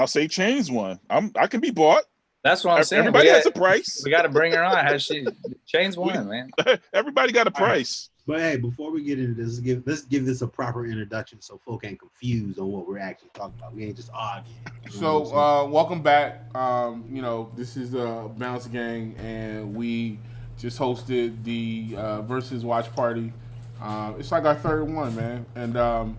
I'll say Chainz won. I can be bought. That's what I'm saying. Everybody has a price. We got to bring her on. Chainz won, man. Everybody got a price. But hey, before we get into this, let's give this a proper introduction so folk ain't confused on what we're actually talking about. We ain't just arguing. So welcome back. This is Bouncegvng, and we just hosted the Verzuz watch party. It's like our third one, man. And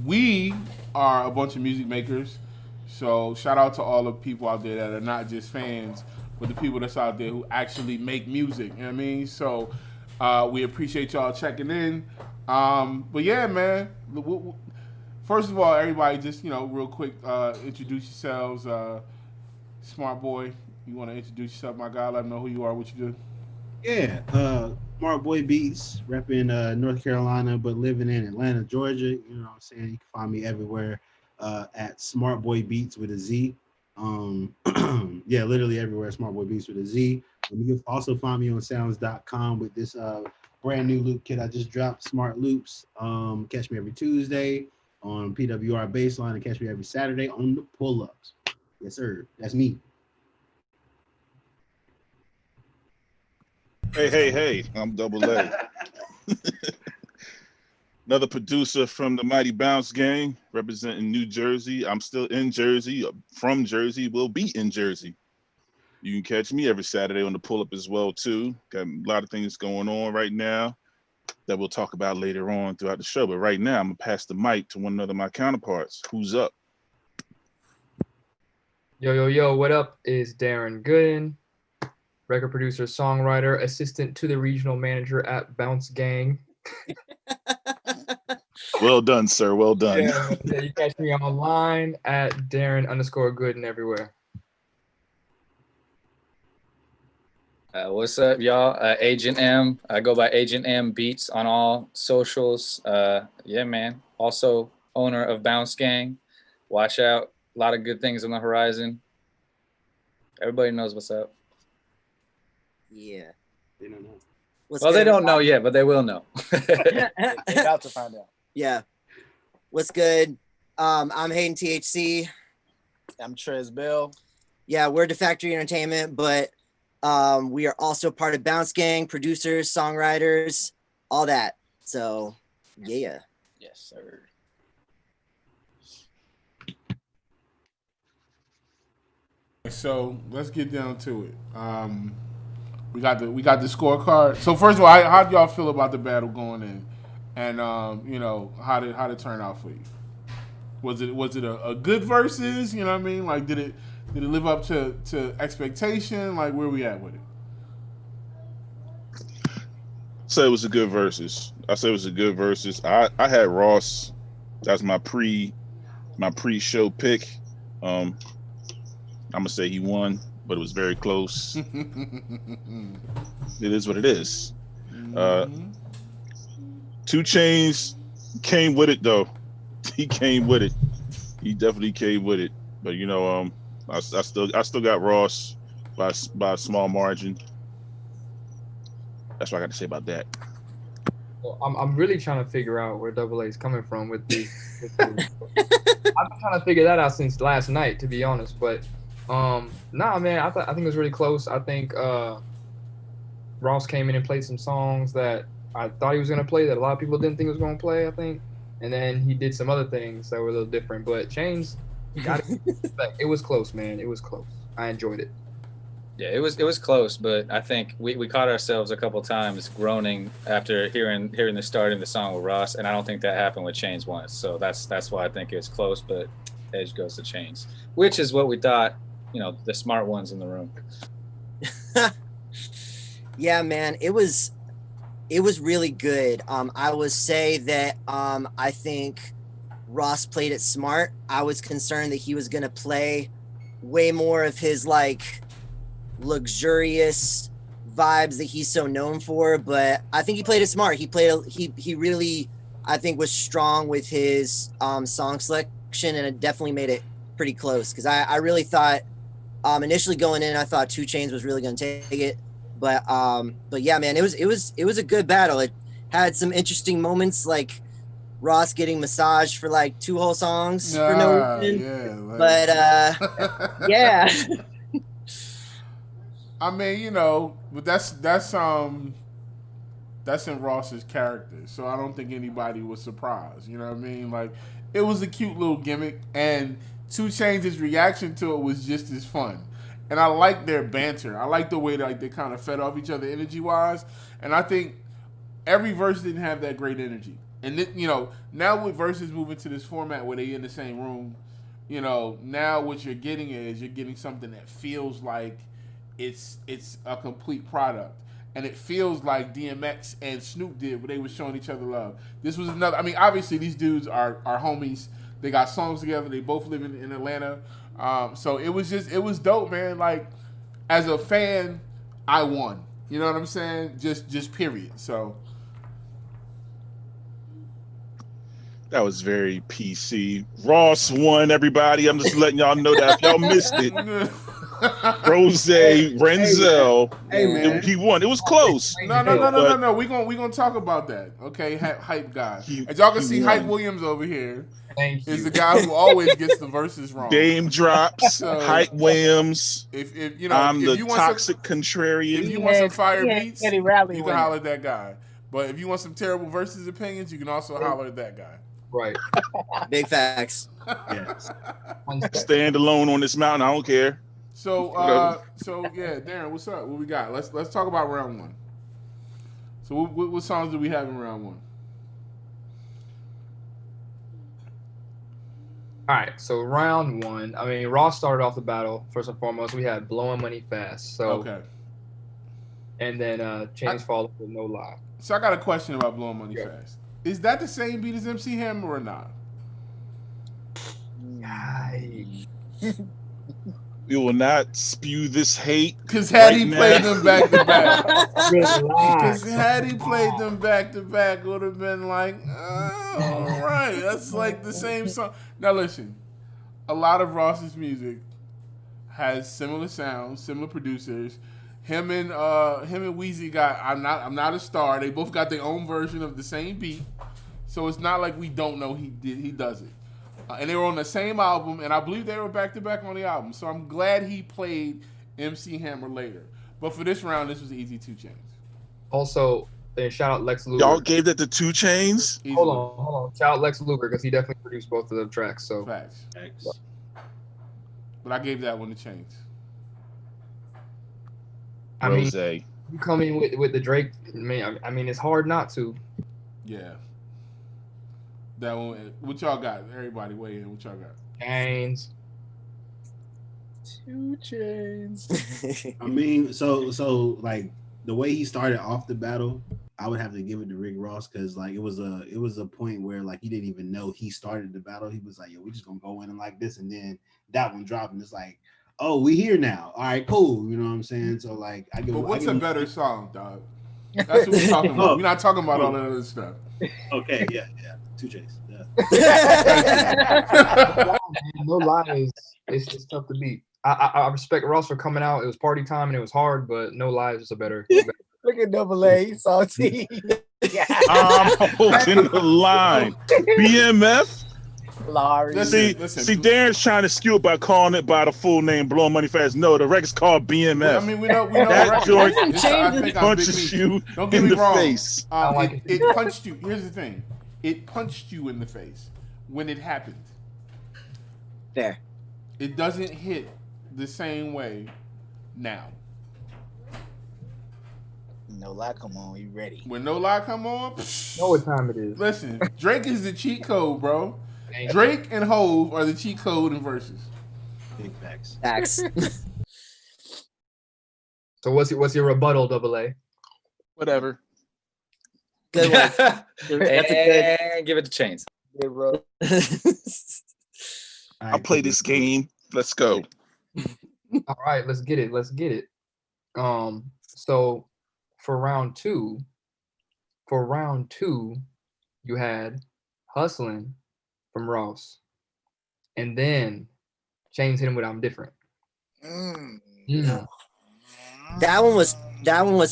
we are a bunch of music makers. So shout out to all the people out there that are not just fans, but the people that's out there who actually make music. You know what I mean? So we appreciate y'all checking in. But yeah, man. First of all, everybody, just real quick, introduce yourselves. Smart Boy, you want to introduce yourself, my guy? Let them know who you are, what you do. Yeah, Smart Boy Beats, repping North Carolina, but living in Atlanta, Georgia. You know what I'm saying? You can find me everywhere at Smart Boy Beats with a Z. Yeah, literally everywhere. Smart Boy Beats with a Z. And you can also find me on sounds.com with this brand new loop kit I just dropped, Smart Loops. Catch me every Tuesday on PWR Baseline, and catch me every Saturday on the pull-ups. Yes, sir. That's me. Hey, I'm Double A. Another producer from the mighty Bouncegvng, representing New Jersey. I'm still in Jersey, from Jersey, will be in Jersey. You can catch me every Saturday on the pull-up as well, too. Got a lot of things going on right now that we'll talk about later on throughout the show. But right now, I'm going to pass the mic to one of my counterparts. Who's up? Yo, what up? Is Darren Gooden, record producer, songwriter, assistant to the regional manager at Bouncegvng. Well done, sir. Well done. Yeah, you catch me online at Darren_Gooden everywhere. What's up, y'all? Agent M. I go by Agent M Beats on all socials. Yeah, man. Also owner of Bouncegvng. Watch out. A lot of good things on the horizon. Everybody knows what's up. Yeah. They don't know. They don't know yet, but they will know. They're about to find out. Yeah. What's good? I'm Hayden THC. I'm Trez Bill. Yeah, we're DeFactory Entertainment, but we are also part of Bouncegvng, producers, songwriters, all that. So, yeah. Yes, sir. So let's get down to it. We got the scorecard. So first of all, how do y'all feel about the battle going in, and how did it turn out for you? Was it a good Verzuz? You know what I mean? Like did it live up to expectation? Like where we at with it? Say it was a good Verzuz. I had Ross. That's my pre-show pick. I'm gonna say he won, but it was very close. It is what it is. 2 Chainz came with it though. He came with it. He definitely came with it. But I still got Ross by a small margin. That's what I got to say about that. Well, I'm really trying to figure out where Double A is coming from with the. I've been trying to figure that out since last night, to be honest. But nah, man, I think it was really close. I think Ross came in and played some songs that I thought he was gonna play that a lot of people didn't think he was gonna play. I think, and then he did some other things that were a little different. But Chainz, it was close, man. It was close. I enjoyed it. Yeah, it was close, but I think we caught ourselves a couple times groaning after hearing the start of the song with Ross, and I don't think that happened with Chainz once. So that's why I think it's close, but edge goes to Chainz, which is what we thought. The smart ones in the room. Yeah, man, it was really good. I would say that I think Ross played it smart. I was concerned that he was gonna play way more of his like luxurious vibes that he's so known for, but I think he played it smart. He really, I think, was strong with his song selection, and it definitely made it pretty close, because I really thought initially going in, I thought 2 Chainz was really going to take it, but yeah, man, it was a good battle. It had some interesting moments, like Ross getting massaged for like 2 whole songs for no reason. Yeah, like, But yeah. I mean, you know, but that's in Ross's character, so I don't think anybody was surprised. You know what I mean? Like, it was a cute little gimmick, and 2 Chainz' reaction to it was just as fun. And I like their banter. I like the way that, like, they kind of fed off each other energy-wise. And I think every verse didn't have that great energy. And, you know, now with verses moving to this format where they in the same room, you know, now what you're getting is you're getting something that feels like it's a complete product. And it feels like DMX and Snoop did where they were showing each other love. This was another, I mean, obviously these dudes are homies. They got songs together. They both live in Atlanta. So it was dope, man. Like, as a fan, I won. You know what I'm saying? Just period. So That was very PC. Ross won, everybody. I'm just letting y'all know that if y'all missed it. Rose, Renzel, Hey, man. he won. It was close. No. We gonna talk about that. Okay, hype guy. As y'all can see, won. Hype Williams over here Thank is you. the guy who always gets the verses wrong. Game drops. So, Hype Williams. If you know, I'm if the you want toxic some, contrarian. if you want some fire beats, Eddie you Rally can winner. holler at that guy. But if you want some terrible verses opinions, you can also holler at that guy. Right. Big facts. Yes. Stand alone on this mountain. I don't care. So yeah, Darren, what's up? What we got? Let's talk about round one. So what songs do we have in round one? All right, so round one. I mean, Ross started off the battle. First and foremost, we had Blowing Money Fast. So, Okay. And then Chainz followed with No Lie. So I got a question about Blowing Money Yeah. Fast. Is that the same beat as MC Hammer or not? We will not spew this hate. Because had Right he now. played them back to back, because Relax. had he played them back to back, it would have been like, all right, that's like the same song. Now listen, a lot of Ross's music has similar sounds, similar producers. Him and Weezy got I'm not a star. They both got their own version of the same beat, so it's not like we don't know he does it. And they were on the same album, and I believe they were back to back on the album. So I'm glad he played MC Hammer later. But for this round, this was easy 2 Chainz. Also, and shout out Lex Luger. Y'all gave that to 2 Chainz? Easily. Hold on. Shout out Lex Luger because he definitely produced both of the tracks. So Facts. Thanks. But I gave that one to Chainz. I mean, Rose. you come in with the Drake. I mean, it's hard not to. Yeah. That one. What y'all got? Everybody weigh in. What y'all got? Chainz. 2 Chainz. I mean, so like the way he started off the battle, I would have to give it to Rick Ross because like it was a point where like he didn't even know he started the battle. He was like, "Yo, we just gonna go in and like this," and then that one dropped, and it's like, "Oh, we here now. All right, cool." You know what I'm saying? So like, I give. But what's I give a better song, dog? That's what we're talking about. We're not talking about all that other stuff. Okay, yeah, 2 Chainz. Yeah. No Lie it's just tough to beat. I respect Ross for coming out. It was party time and it was hard, but No Lie is just a better. Look at Double A, salty. I'm holding the line. BMF? Larry. Listen. See, Darren's trying to skew it by calling it by the full name, Blowing Money Fast. No, the record's called BMF. I mean, we know That the record. joint I think I'm Big punches Meech. you Don't get in me the wrong. face. I like It punched you. Here's the thing. It punched you in the face when it happened. Fair. It doesn't hit the same way now. No lie, come on, you ready? When No Lie come on, psh, Know what time it is. listen, Drake is the cheat code, bro. Thank you. Drake and Hove are the cheat code in verses. Big facts. Facts. So what's your rebuttal, Double A? Whatever. Good one. That's a good. Give it to Chainz. Yeah, bro. I'll play this game. Let's go. All right, let's get it. So for round two, you had Hustling from Ross, and then Chainz hit him with I'm Different. That one was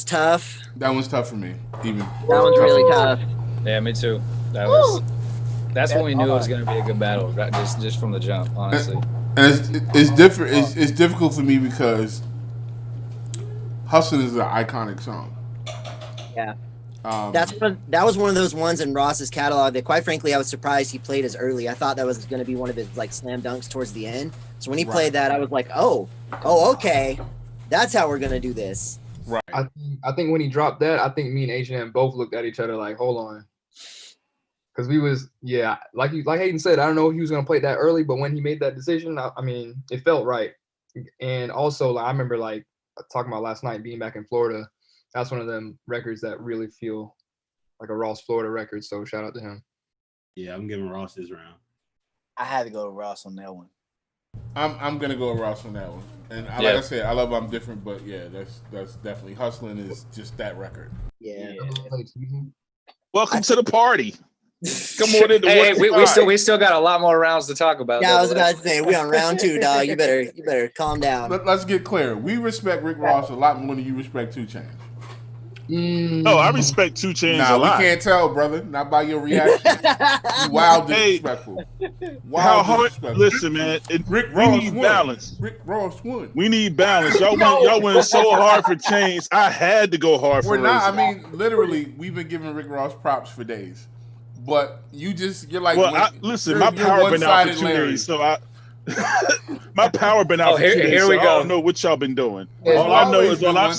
tough. That one's tough for me, even. That one's really tough. Yeah, me too. That was That's when we knew it was going to be a good battle, right? Just from the jump, honestly. And it's different. It's difficult for me because "Hustlin" is an iconic song. Yeah. That was one of those ones in Ross's catalog that, quite frankly, I was surprised he played as early. I thought that was going to be one of his like slam dunks towards the end. So when he played that, I was like, oh, okay, that's how we're going to do this. Right. I think when he dropped that, I think me and H&M both looked at each other like, hold on. Because we was, like Hayden said, I don't know if he was going to play that early, but when he made that decision, I mean, it felt right. And also, like, I remember, like, talking about last night, being back in Florida, that's one of them records that really feel like a Ross Florida record. So shout out to him. Yeah, I'm giving Ross this round. I had to go with Ross on that one. I'm gonna go with Ross on that one. And like I said, I love I'm different, but yeah, that's definitely "Hustlin" is just that record. Yeah. Welcome to the party. Come on in. Hey, we still got a lot more rounds to talk about. Yeah, I was about to say we on round 2, dog. You better calm down. Let's get clear. We respect Rick Ross a lot more than you respect 2 Chainz. No, I respect 2 Chainz a lot. We can't tell, brother. Not by your reaction. You wild disrespectful. How hard? Listen, man. Rick we Ross need won. balance. Rick Ross won. We need balance. Y'all went so hard for Chainz. I had to go hard for. We're not. Razor. I mean, literally, we've been giving Rick Ross props for days. But you're like, well, listen, my power been out for 2 days, so my power been out for 2 days. Here we go. I don't know what y'all been doing. All I know is all I've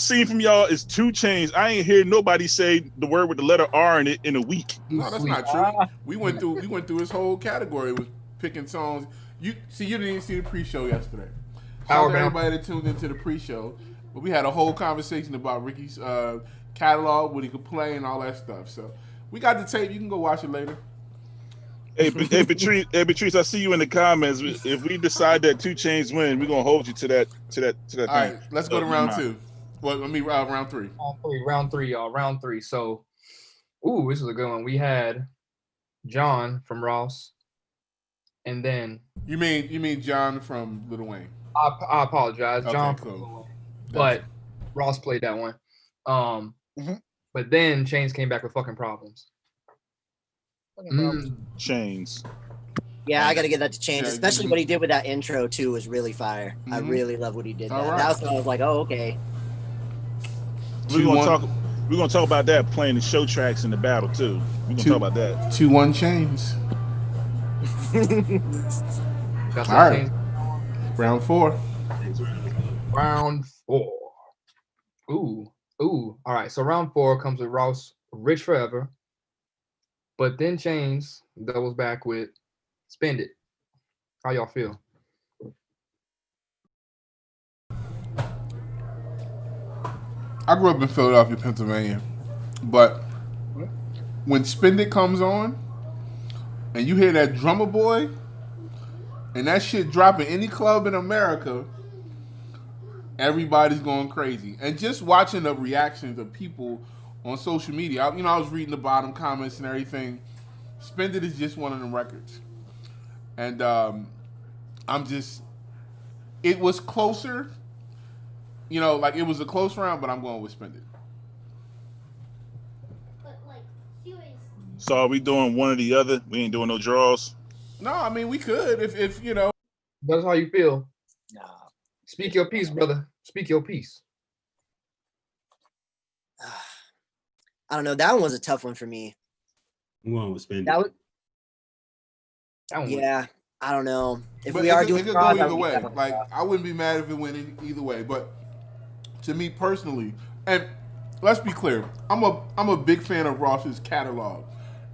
seen from y'all is 2 Chainz. I ain't hear nobody say the word with the letter R in it in a week. No, that's not true. We went through his whole category with picking songs. You didn't even see the pre-show yesterday. Shout out to everybody that tuned into the pre-show. But we had a whole conversation about Ricky's catalog, what he could play, and all that stuff. So we got the tape. You can go watch it later. Hey, Patrice, I see you in the comments. If we decide that 2 Chainz win, we're gonna hold you to that thing. All right, let's go to round 2. Well, round 3. Round 3, y'all. Round 3. So, this is a good one. We had John from Ross, and then you mean John from Lil Wayne? I apologize, okay, John. Cool. But Ross played that one. But then Chainz came back with fucking problems. Chainz. Yeah, I got to get that to Chainz, especially what he did with that intro too was really fire. I really love what he did. That was when I was like, oh, okay. We're gonna talk about that playing the show tracks in the battle too. We're gonna talk about that. 2-1 Chainz. All right. Round 4. Round 4. Ooh. All right. So round 4 comes with Ross, Rich Forever. But then Chainz doubles back with Spend It. How y'all feel? I grew up in Philadelphia, Pennsylvania. But when Spend It comes on and you hear that drummer boy and that shit drop in any club in America, everybody's going crazy. And just watching the reactions of people on social media, I was reading the bottom comments and everything. Spend It is just one of them records. And it was closer. Like it was a close round, but I'm going with Spend It. But like, seriously. So are we doing one or the other? We ain't doing no draws? No, I mean, we could if That's how you feel. Nah. Speak your piece, brother. Speak your piece. I don't know. That one was a tough one for me. I'm going with Spend It. That was, That one yeah, I don't know. If But we are it doing could go draws, either way. Like, I wouldn't be mad if it went either way. But to me personally, and let's be clear, I'm a big fan of Ross's catalog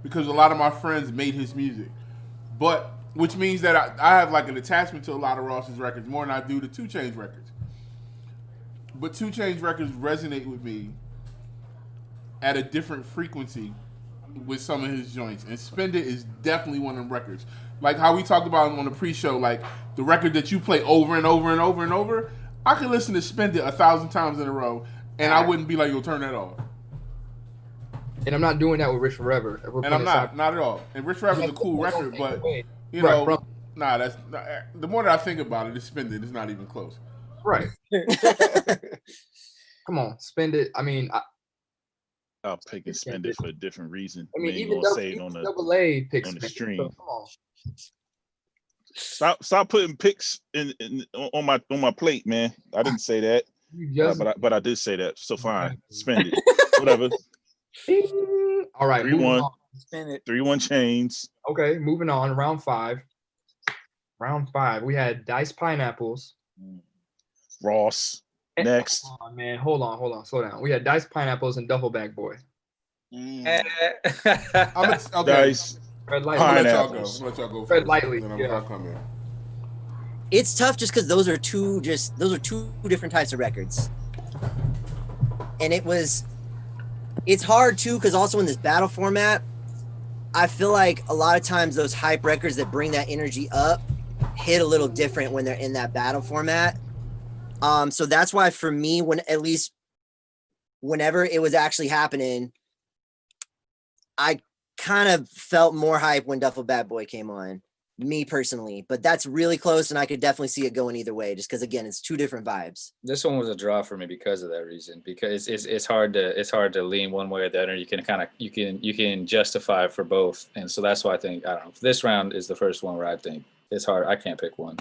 because a lot of my friends made his music. But which means that I have like an attachment to a lot of Ross's records more than I do to 2 Chainz records. But 2 Chainz records resonate with me at a different frequency with some of his joints. And Spend It is definitely one of them records. Like how we talked about on the pre-show, like the record that you play over and over and over and over, I could listen to Spend It 1,000 times in a row and I wouldn't be like, yo, turn that off. And I'm not doing that with Rich Forever. And I'm not at all. And Rich Forever is a cool record, but that's not, the more that I think about it, it's Spend It. It's not even close. Right. Come on, Spend It. I mean, I'll pick and spend it for a different reason. I mean, we ain't even gonna say it on the double A picks on the so stream. come on. Stop putting picks on my plate, man. I didn't say that, You just but I did say that. So fine, spend it. Whatever. all right. 3-1. Spin it. 3-1 Chainz. Okay, moving on. Round 5. Round 5. We had Diced Pineapples. Ross. Next. Oh man, hold on, slow down. We had Diced Pineapples and Duffel Bag Boy. Okay. Dice. Tread I'm lightly. gonna let y'all go. Pineapples. I'm gonna let y'all go Tread first. lightly, Then yeah. I'll come in. It's tough just because those are two different types of records, and it's hard too because also in this battle format, I feel like a lot of times those hype records that bring that energy up hit a little different when they're in that battle format. So that's why for me, whenever it was actually happening, I kind of felt more hype when Duffel Bad Boy came on, me personally. But that's really close, and I could definitely see it going either way, just because again, it's two different vibes. This one was a draw for me because of that reason. Because it's hard to lean one way or the other. You can justify for both, and so that's why I think I don't know. This round is the first one where I think it's hard. I can't pick one.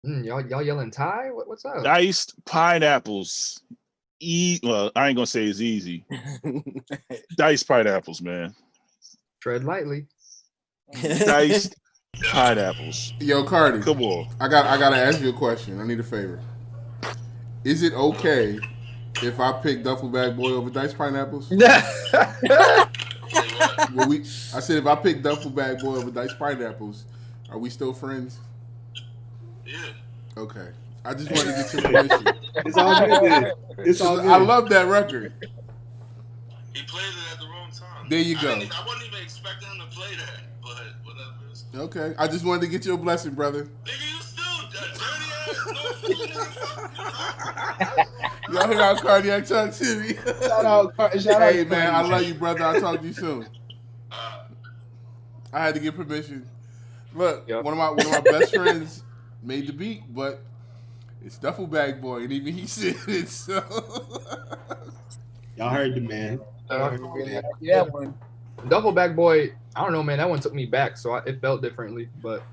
Y'all yelling tie? What's up? Diced Pineapples. Well, I ain't gonna say it's easy. Diced Pineapples, man. Tread lightly. Diced Pineapples. Yo, Cardi. Come on. I gotta ask you a question. I need a favor. Is it okay if I pick Duffel Bag Boy over Diced Pineapples? I said if I pick Duffel Bag Boy over Diced Pineapples, are we still friends? Yeah. Okay. I just wanted to get your permission. It's all good. It's all good. I love that record. He played it at the wrong time. There you go. I wasn't even expecting him to play that, but whatever. Okay. I just wanted to get your blessing, brother. Nigga, you still dirty ass. No, Y'all hear how Cardiac talk to me? Shout out. Hey, man, I love you, brother. I'll talk to you soon. I had to get permission. Look, Yep. one of my best friends made the beat, but it's Duffel Bag Boy, and even he said it. So Y'all heard the man. Yeah, one. Duffel Bag Boy. I don't know, man. That one took me back, so it felt differently. But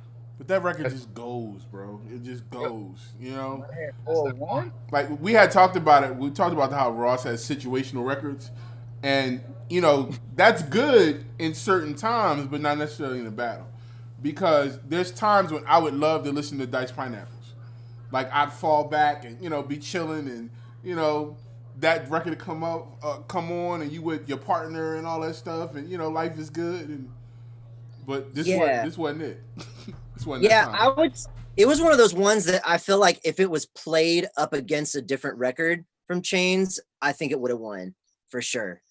that record just goes, bro. It just goes. You know, 4-1. like we had talked about it. We talked about how Ross has situational records, and you know that's good in certain times, but not necessarily in a battle. Because there's times when I would love to listen to Diced Pineapples. Like I'd fall back and be chilling, and that record would come on, and you with your partner and all that stuff, and life is good. But this wasn't it. This wasn't that time. It was one of those ones that I feel like if it was played up against a different record from Chainz, I think it would have won for sure.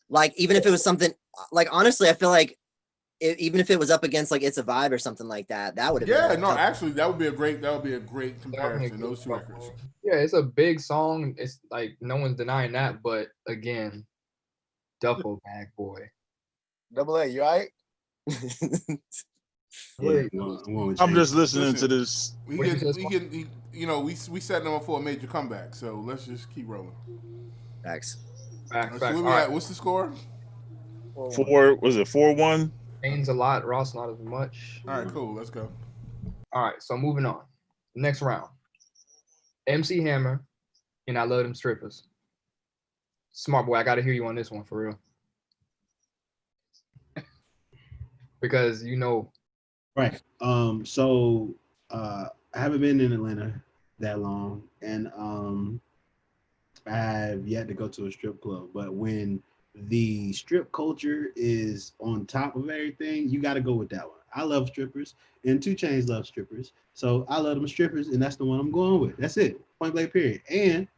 Like even if it was something like honestly, I feel like even if it was up against like It's a Vibe or something like that, that would have been actually that would be a great comparison, those two records. Yeah, it's a big song. It's like no one's denying that, but again, Duffel Bag Boy. Double A, you all right? Yeah, I'm just listening to this. We setting them up for a major comeback, so let's just keep rolling. Facts. Facts. So where we at? What's the score? 4-1? Chainz a lot, Ross not as much. All right, cool. Let's go. All right, so moving on. Next round. MC Hammer and I Love Them Strippers. Smart boy, I got to hear you on this one for real. Because Right. So I haven't been in Atlanta that long, and I have yet to go to a strip club. But when the strip culture is on top of everything, you got to go with that one. I love strippers, and 2 Chainz love strippers. So I love them strippers, and that's the one I'm going with. That's it. Point blank period. And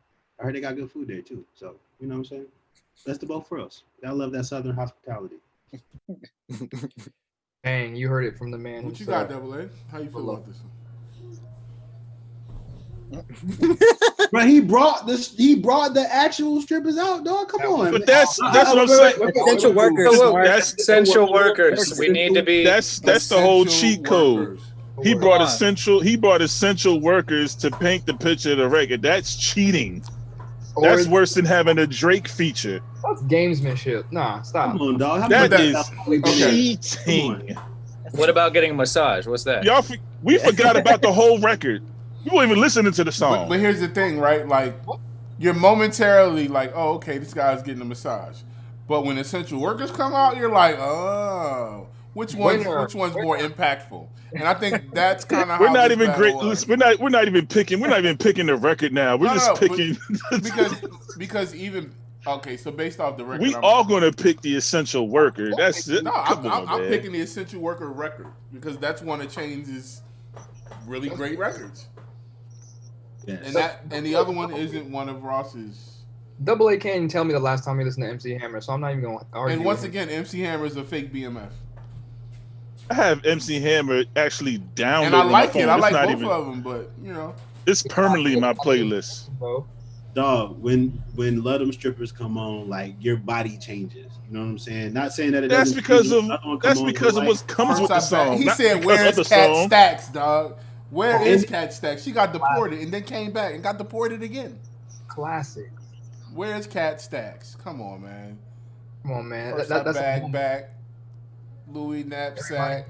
I heard they got good food there too. So you know what I'm saying? That's the both for us. I love that Southern hospitality. Dang, you heard it from the man What himself. you got, Double A? How you feel about this one? But he brought the actual strippers out, dog. Come on. But that's what I'm saying. Essential workers. That's Essential workers. We need to be. That's the whole cheat code. Workers. He brought essential workers to paint the picture of the record. That's cheating. That's worse than having a Drake feature. That's gamesmanship. Nah, stop. Come on, dog. How That much is okay. cheating. What about getting a massage? What's that? Y'all, we forgot about the whole record. We weren't even listening to the song. But here's the thing, right? Like, you're momentarily like, oh, okay, this guy's getting a massage. But when essential workers come out, you're like, oh, which one's more impactful? And I think that's kind of how we're not even great. was. We're not even picking the record now. We're just picking because even okay. So based off the record, we all gonna pick the essential worker. That's it. No, I'm picking the essential worker record because that's one of Chainz's really great records. Yes. And the other one isn't one of Ross's. Double A can't even tell me the last time he listened to MC Hammer, so I'm not even going to argue. And once again, MC Hammer is a fake BMF. I have MC Hammer actually downloaded. And I like my phone. it. I like both of them, but you know, it's permanently in my playlist. Dog, when Let 'Em Strippers come on, like your body changes. You know what I'm saying? Not saying that it That's doesn't because change. of what comes with the song. He not said, because "Where's of the Cat song. Stacks, dog? Where is Cat Stacks? She got deported and then came back and got deported again. Classic. Where's Cat Stacks? Come on, man. Come on, man. First That's bag back. Louis knapsack.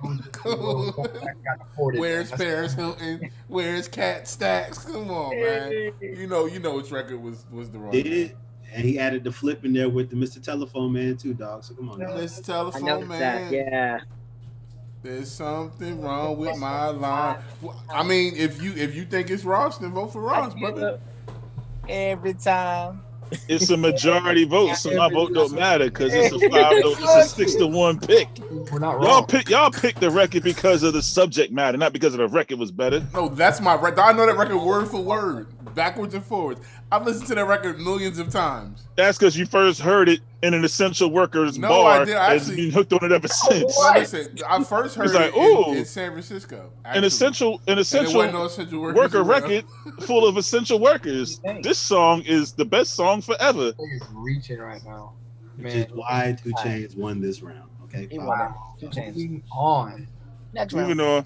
Where's Paris Hilton? Where's Cat Stacks? Come on, man. You know which record was the wrong. Did and he added the flip in there with the Mr. Telephone Man too, dog. So come on, dog. Mr. Telephone I know Man. that. Yeah. There's something wrong with my line. I mean, if you think it's Ross, then vote for Ross, brother. Every time. It's a majority vote, so my vote don't matter because it's a 6-1 pick. We're not wrong. Y'all pick the record because of the subject matter, not because of the record was better. No, that's my record. I know that record word for word, backwards and forwards. I've listened to that record millions of times. That's because you first heard it in an essential workers No, bar I did. I and actually- been hooked on it ever since. So listen, I first heard like, it ooh. in San Francisco. An actually. essential And there wasn't no essential workers worker around. record full of essential workers. This song is the best song forever. He's reaching right now. Which Man. is why 2 Chainz won this round. Okay. He fine. won it. Moving on. Next round. Moving on.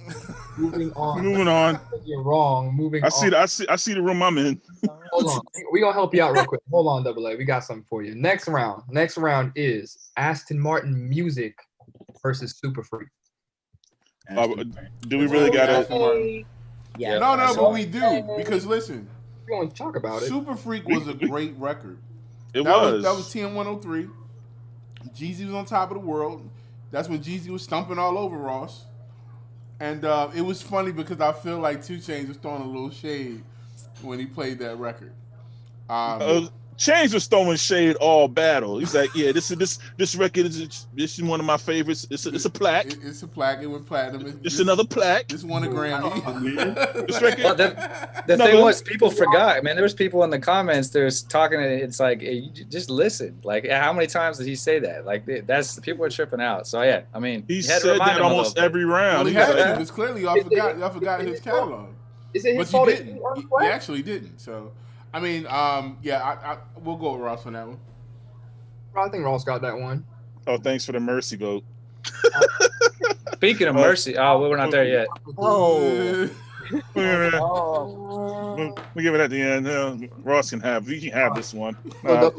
Moving on. Moving on. You're wrong. Moving I on. see the room I'm in. Hold on. We're going to help you out real quick. Hold on, Double A. We got something for you. Next round is Aston Martin Music versus Super Freak. Do we really gotta? Yeah. No, but we do because listen, We're going to talk about it. Super Freak was a great record. It That was. was TM103. Jeezy was on top of the world. That's when Jeezy was stumping all over Ross. And it was funny because I feel like 2 Chainz was throwing a little shade when he played that record. Chainz was throwing shade all battle. He's like, yeah, this record is one of my favorites. It's a plaque. It's a plaque. It went platinum. It's another plaque. This won a Grammy. This record. Well, the thing was, people forgot. Man, there was people in the comments. There's talking. It's like, hey, you just listen. Like, how many times did he say that? Like, that's people are tripping out. So yeah, I mean, He you had to said remind that him a almost little bit. every round. Well, he He was had like, to because clearly y'all forgot his catalog. Is it his But you fault? didn't. You actually didn't. So, I mean, yeah, we'll go with Ross on that one. I think Ross got that one. oh, thanks for the mercy vote. Speaking of mercy, we're not there yet. Oh. We give it at the end. Ross can have. You can have this one. Well,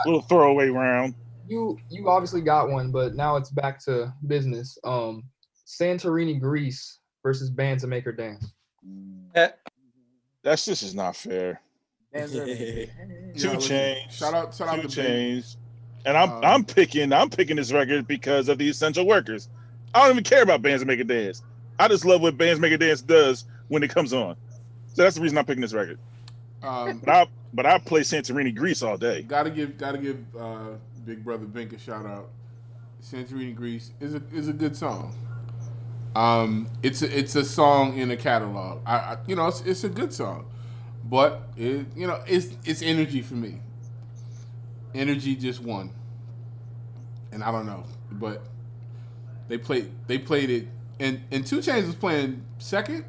Little throwaway round. You obviously got one, but now it's back to business. Santorini, Greece versus Bands That Make Her Dance. This is not fair. Yeah, 2 listen, Chainz. Shout out 2 to Big. Chainz. And I'm picking this record because of the essential workers. I don't even care about Bands That Make It Dance. I just love what Bands That Make It Dance does when it comes on. So that's the reason I'm picking this record. But I play Santorini Greece all day. Gotta give Big Brother Bink a shout out. Santorini Greece is a good song. It's a song in a catalog. It's a good song, but it's energy for me. Energy just won, and I don't know, but they played it, and 2 Chainz was playing second.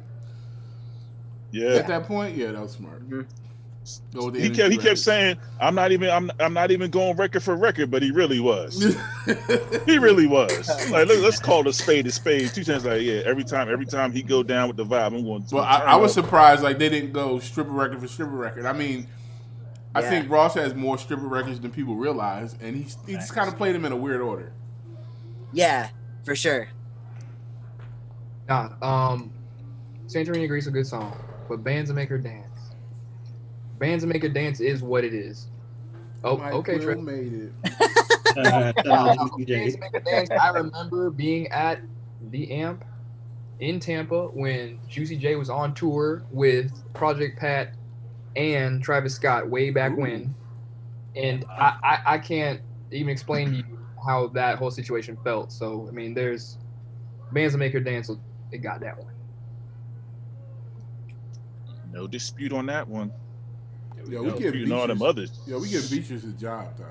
Yeah. At that point, yeah, that was smart. Go with the He energy kept saying, I'm not even going record for record, but he really was. He really was. Like, let's call a spade a spade. 2 Chainz like, yeah, every time he go down with the vibe, I'm going to. Well, I was surprised like they didn't go stripper record for stripper record. I mean, I think Ross has more stripper records than people realize, and he just kind of played them in a weird order. Yeah, for sure. Nah, Santorini Greece is a good song, but Bands That Make Her Dance. Bands That Make Her Dance is what it is. Oh, Mike okay, Will Trey. made it. Bands That Make Her Dance. I remember being at the Amp in Tampa when Juicy J was on tour with Project Pat and Travis Scott way back when, and I can't even explain to you how that whole situation felt. So I mean, there's Bands That Make Her Dance. It got that one. No dispute on that one. Yo, we give Beatrice, all them others. Yo, we give Beatrice a job, dog.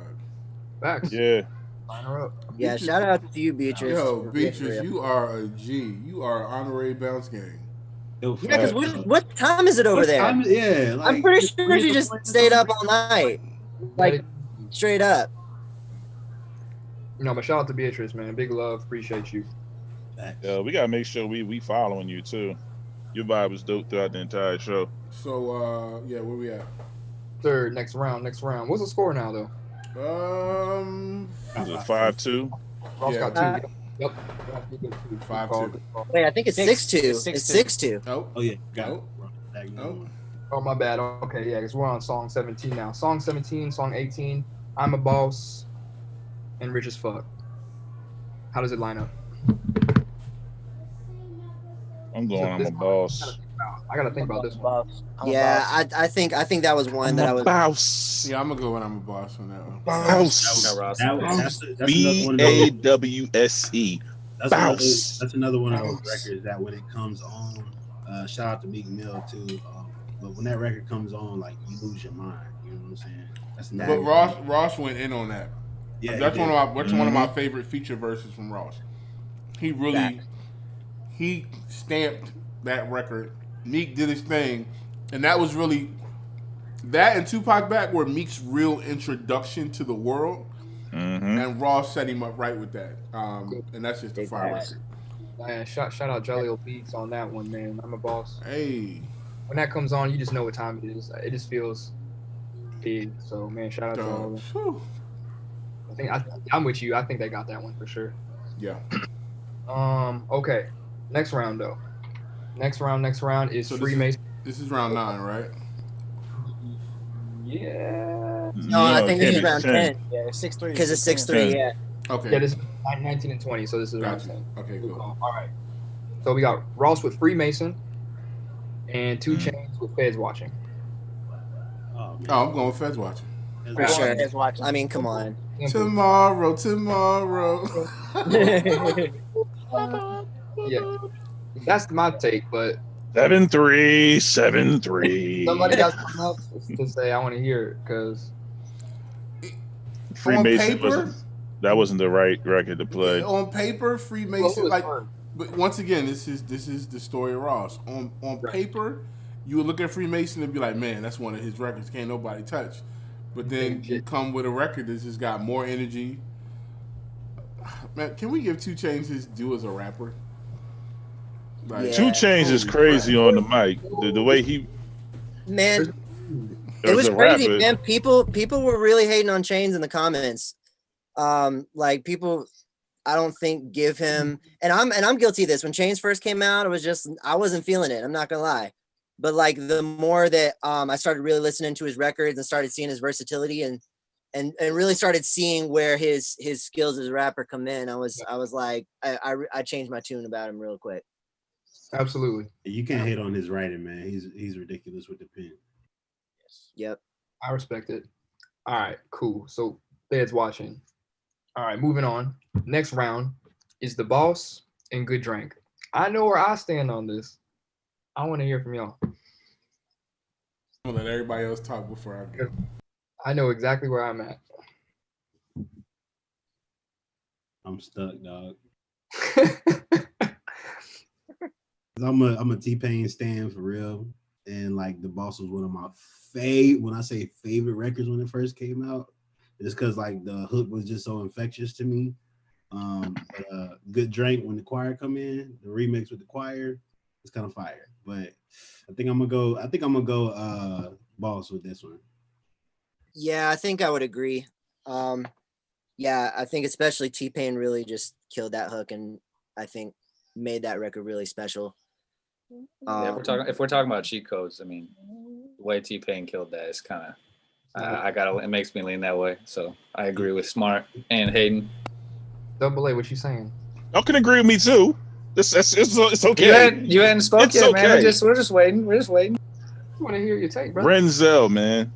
Facts. Yeah. Line her up. Yeah, Beatrice, shout out to you, Beatrice. Yo, Beatrice, you are a G. You are honorary bounce gang. Yeah, because what time is it over there? Yeah, like, I'm pretty sure she just stayed up all night. Like, straight up. No, but shout out to Beatrice, man. Big love. Appreciate you. Yeah, we gotta make sure we following you too. Your vibe was dope throughout the entire show. So yeah, where we at? Third, next round. What's the score now, though? Is it 5-2? Ross got two. Yep. 5-2. Wait, I think it's 6-2. It's 6-2. Oh yeah, got it. Oh, my bad. Okay, yeah, because we're on song 17 now. Song 17, song 18, I'm a Boss, and Rich as Fuck. How does it line up? I'm going. I'm a boss. I gotta think about this one. Yeah, I think that was one that I was. Boss. Yeah, I'm gonna go when I'm a boss on that one. Boss. B-A-W-S-E. Boss. That's another one of those records that when it comes on, shout out to Meek Mill too. But when that record comes on, like you lose your mind. You know what I'm saying? That's But Ross went in on that. Yeah, that's one of my favorite feature verses from Ross. He really he stamped that record. Meek did his thing, and that was really that and Tupac Back were Meek's real introduction to the world. And Ross set him up right with that. And that's just a fire record. Man, shout out Jaleel Beats on that one, man. I'm a Boss. Hey. When that comes on, you just know what time it is. It just feels big. So man, shout out to all of them. I'm with you. I think they got that one for sure. Yeah. Okay. Next round though. Next round is Freemason. This is round 9, right? Yeah. No, I think this is round 10. Yeah, 6-3. Because it's 6-3, yeah. Okay. Yeah, this is 19 and 20, so this is round 10. Okay, cool. All right. So we got Ross with Freemason and 2 Chainz with Feds Watching. Oh, I'm going with Feds Watching. For sure. I mean, come on. Tomorrow. Yeah. That's my take, but 7-3. somebody got something else to say. I want to hear it because Freemason wasn't the right record to play. On paper, Freemason but once again, this is the story of Ross. On paper, you would look at Freemason and be like, man, that's one of his records. Can't nobody touch. But then you come with a record that's just got more energy. Man, can we give 2 Chainz his due as a rapper? Like, 2 Chainz is crazy on the mic. The way he, man, it was crazy, man. People were really hating on Chainz in the comments. Like people, I don't think give him, and I'm guilty of this. When Chainz first came out, I wasn't feeling it. I'm not gonna lie, but like the more that I started really listening to his records and started seeing his versatility and really started seeing where his skills as a rapper come in, I was like, I changed my tune about him real quick. Absolutely. You can't hate on his writing, man. He's ridiculous with the pen. Yep. I respect it. All right, cool. So Feds Watching. All right, moving on. Next round is The Boss and Good Drink. I know where I stand on this. I want to hear from y'all. I'm gonna let everybody else talk before I go. I know exactly where I'm at. I'm stuck, dog. I'm a T-Pain stan for real, and like The Boss was one of my when I say favorite records when it first came out, it's because like the hook was just so infectious to me. Good Drink, when the choir come in, the remix with the choir, it's kind of fire. But I think I'm gonna go Boss with this one. Yeah, I think I would agree. Yeah, I think especially T-Pain really just killed that hook, and I think made that record really special. Yeah, if we're talking about cheat codes, I mean, the way T-Pain killed that is kind of it makes me lean that way. So I agree with Smart and Hayden. Double A, what you saying? Y'all can agree with me too. It's okay. You hadn't spoke It's yet, okay. man. We're just waiting. We're just waiting. I want to hear your take, bro. Renzel, man.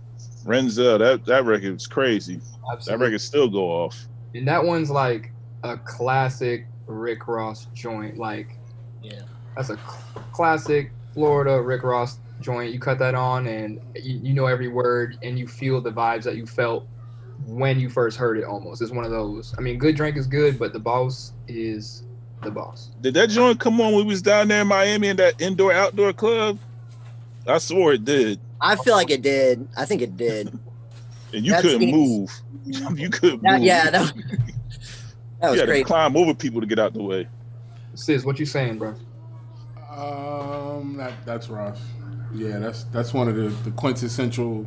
Renzel, that record's crazy. Absolutely. That record still go off. And that one's like a classic Rick Ross joint. Like, Yeah. that's a classic Florida Rick Ross joint. You cut that on and you know every word and you feel the vibes that you felt when you first heard it almost. It's one of those. I mean, Good Drink is good, but The Boss is The Boss. Did that joint come on when we was down there in Miami in that indoor-outdoor club? I swore it did. I feel like it did. I think it did. And you That couldn't seems- move. You couldn't move. Yeah, that was You had to great. climb over people to get out the way. Sis, what you saying, bro? That's Ross. Yeah, that's one of the quintessential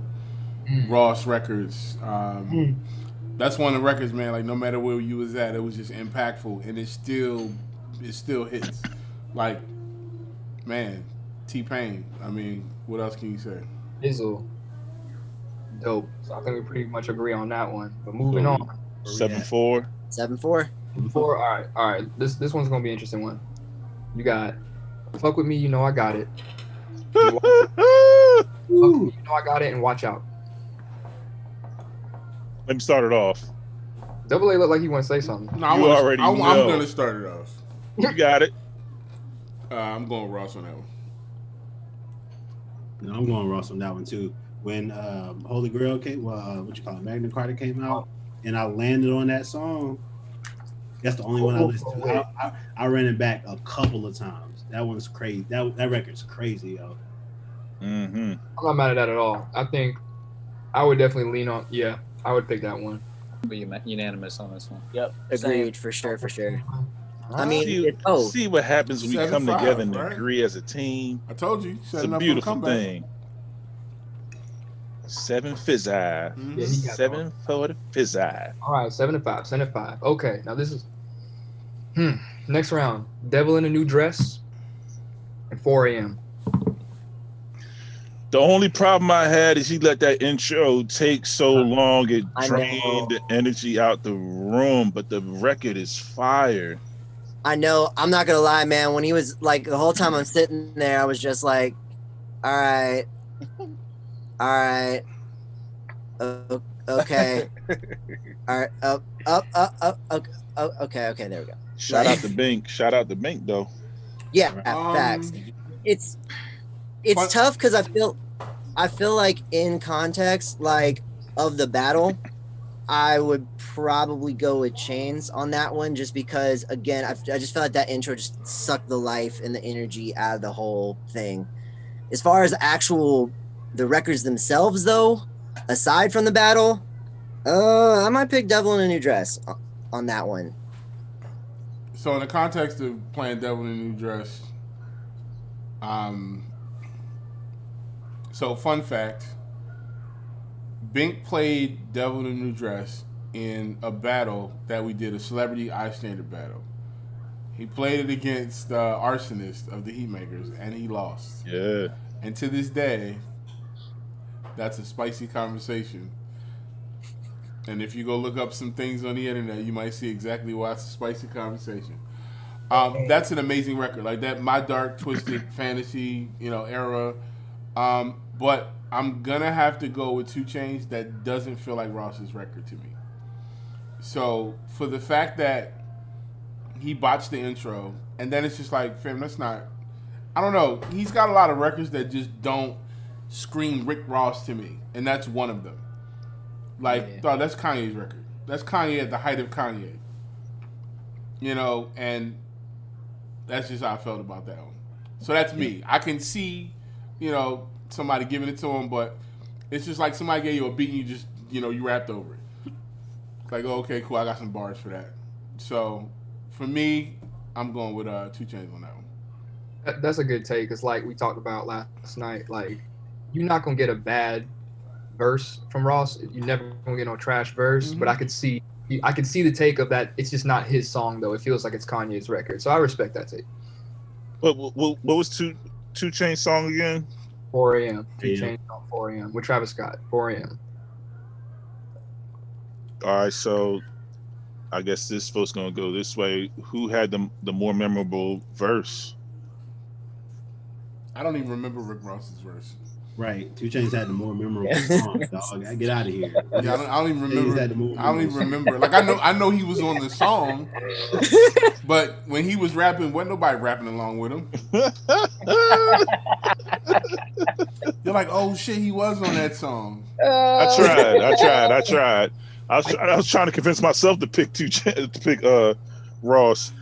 Ross records. That's one of the records, man. Like no matter where you was at, it was just impactful, and it still hits. Like, man, T-Pain. I mean, what else can you say? Izzle. Dope. So I think we pretty much agree on that one. But moving on. 7-4. 7-4. All right. This one's gonna be an interesting one. You got Fuck With Me, You Know I Got It. Fuck With Me, You Know I Got It, and Watch Out. Let me start it off. Double A looked like he want to say something. No, You already I'm know. gonna start it off. You got it. I'm going with Ross on that one. No, I'm going Ross on that one too. When Holy Grail came, what you call it, Magna Carta came out, and I landed on that song. That's the only one I listened to. I ran it back a couple of times. That one's crazy. That record's crazy, yo. Mm-hmm. I'm not mad at that at all. I think I would definitely lean on. Yeah, I would pick that one. We unanimous on this one. Yep. Agreed, for sure. I mean, See what happens when we come 7-5, together and right? agree as a team. I told you. It's a beautiful thing. 7 fizz-eye. Mhm. Yeah, he got 7 for the fizz-eye. All right, 7-5. 7-5. Okay, now this is next round. Devil in a New Dress and 4 a.m. The only problem I had is he let that intro take so long it I drained know. the energy out the room, but the record is fire. I know. I'm not gonna lie, man. When he was like the whole time I'm sitting there, I was just like, all right, okay, all right, up, okay. There we go. Shout out to Bink. Shout out to Bink though. Yeah, facts. It's tough because I feel like in context like of the battle, I would probably go with Chainz on that one just because again I just felt like that intro just sucked the life and the energy out of the whole thing. As far as the records themselves though, aside from the battle, I might pick Devil in a New Dress on that one. So in the context of playing Devil in a New Dress, so fun fact, Bink played Devil in a New Dress in a battle that we did, a celebrity istandard battle. He played it against Arsonist of the Heatmakers, and he lost. Yeah. And to this day, that's a spicy conversation. And if you go look up some things on the internet, you might see exactly why it's a spicy conversation. That's an amazing record, like that My Dark Twisted Fantasy, era. But I'm gonna have to go with 2 Chainz. That doesn't feel like Ross's record to me. So for the fact that he botched the intro, and then it's just like, fam, that's not. I don't know. He's got a lot of records that just don't scream Rick Ross to me, and that's one of them. Like, dog, that's Kanye's record. That's Kanye at the height of Kanye. And that's just how I felt about that one. So that's me. I can see, somebody giving it to him, but it's just like somebody gave you a beat and you just, you rapped over it. It's like, oh, okay, cool, I got some bars for that. So for me, I'm going with 2 Chainz on that one. That's a good take. It's like we talked about last night. Like, you're not gonna get a bad verse from Ross. You never gonna get no trash verse, but I could see the take of that. It's just not his song though. It feels like it's Kanye's record, so I respect that take. What was Two Chainz song again? 4 a.m. Yeah. Chainz on 4 a.m. with Travis Scott. 4 a.m. All right, so I guess this vote's gonna go this way. Who had the more memorable verse? I don't even remember Rick Ross's verse. Right. 2 Chainz had the more memorable song, dog. I get out of here. Yeah, I don't even remember. Had the more I don't even remember. Like I know he was on the song, but when he was rapping, wasn't nobody rapping along with him. You're like, oh shit, he was on that song. I tried. I was trying to convince myself to pick Ross.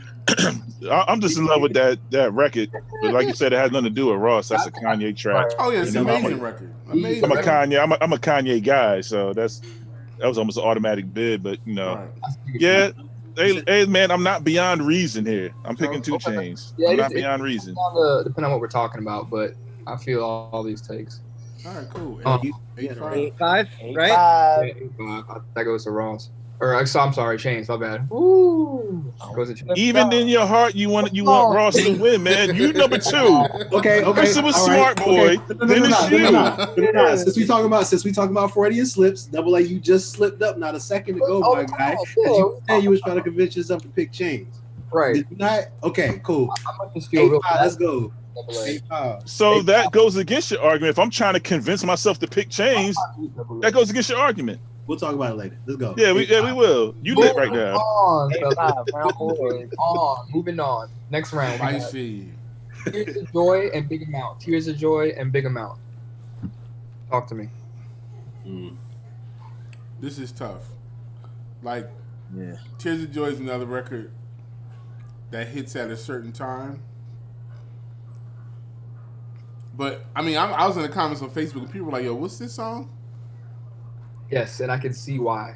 I'm just in love with that record, but like you said, it has nothing to do with Ross. That's a Kanye track. Oh yeah, it's an amazing record. Amazing. I'm a Kanye guy, so that was almost an automatic bid. But Right. yeah. Hey man, I'm not beyond reason here. I'm picking 2 Chainz. Yeah, I'm not beyond reason. Depending on what we're talking about, but I feel all these takes. All right, cool. 8-5, 8-5. right? That goes to Ross. Or I'm sorry, Chainz. My bad. Ooh. Goes to Chainz. Even in your heart, you want Ross to win, man. You number 2. Okay. First it was all Smart Boy, then it's you. Since we talking about Freudian slips, Double A, you just slipped up not a second ago, my guy. You said you was trying to convince yourself to pick Chainz. Right. Did you not? Okay, cool. I might just feel real 8-5, let's go. 8-5. So that goes against your argument. If I'm trying to convince myself to pick Chainz, that goes against your argument. We'll talk about it later. Let's go. Yeah, we will. You lit right now. Moving on. Next round. I see. Tears of Joy and Big Amount. Tears of Joy and Big Amount. Talk to me. This is tough. Like, Yeah. Tears of Joy is another record that hits at a certain time. But I mean, I was in the comments on Facebook and people were like, "Yo, what's this song?" Yes, and I can see why.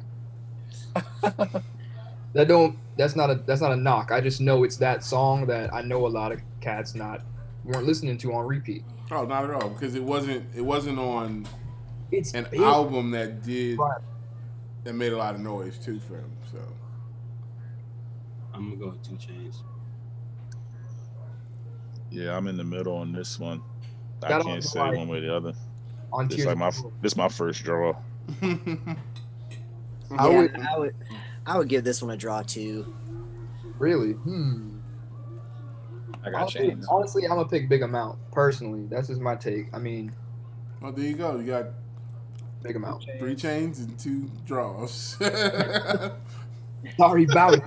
That's not a knock. I just know it's that song that I know a lot of cats weren't listening to on repeat. Oh, not at all, because it wasn't on It's an big. album that Right. made a lot of noise too for him. So I'm gonna go with 2 Chainz. Yeah, I'm in the middle on this one. I That can't was say like- one way or the other. On This Tears like of Joy. this my first draw. I would give this one a draw too. Really? I got Chainz. Honestly, I'm gonna pick Big Amount. Personally, that's just my take. I mean, well, there you go. You got Big Amount. 3 chains and 2 draws. Sorry about it.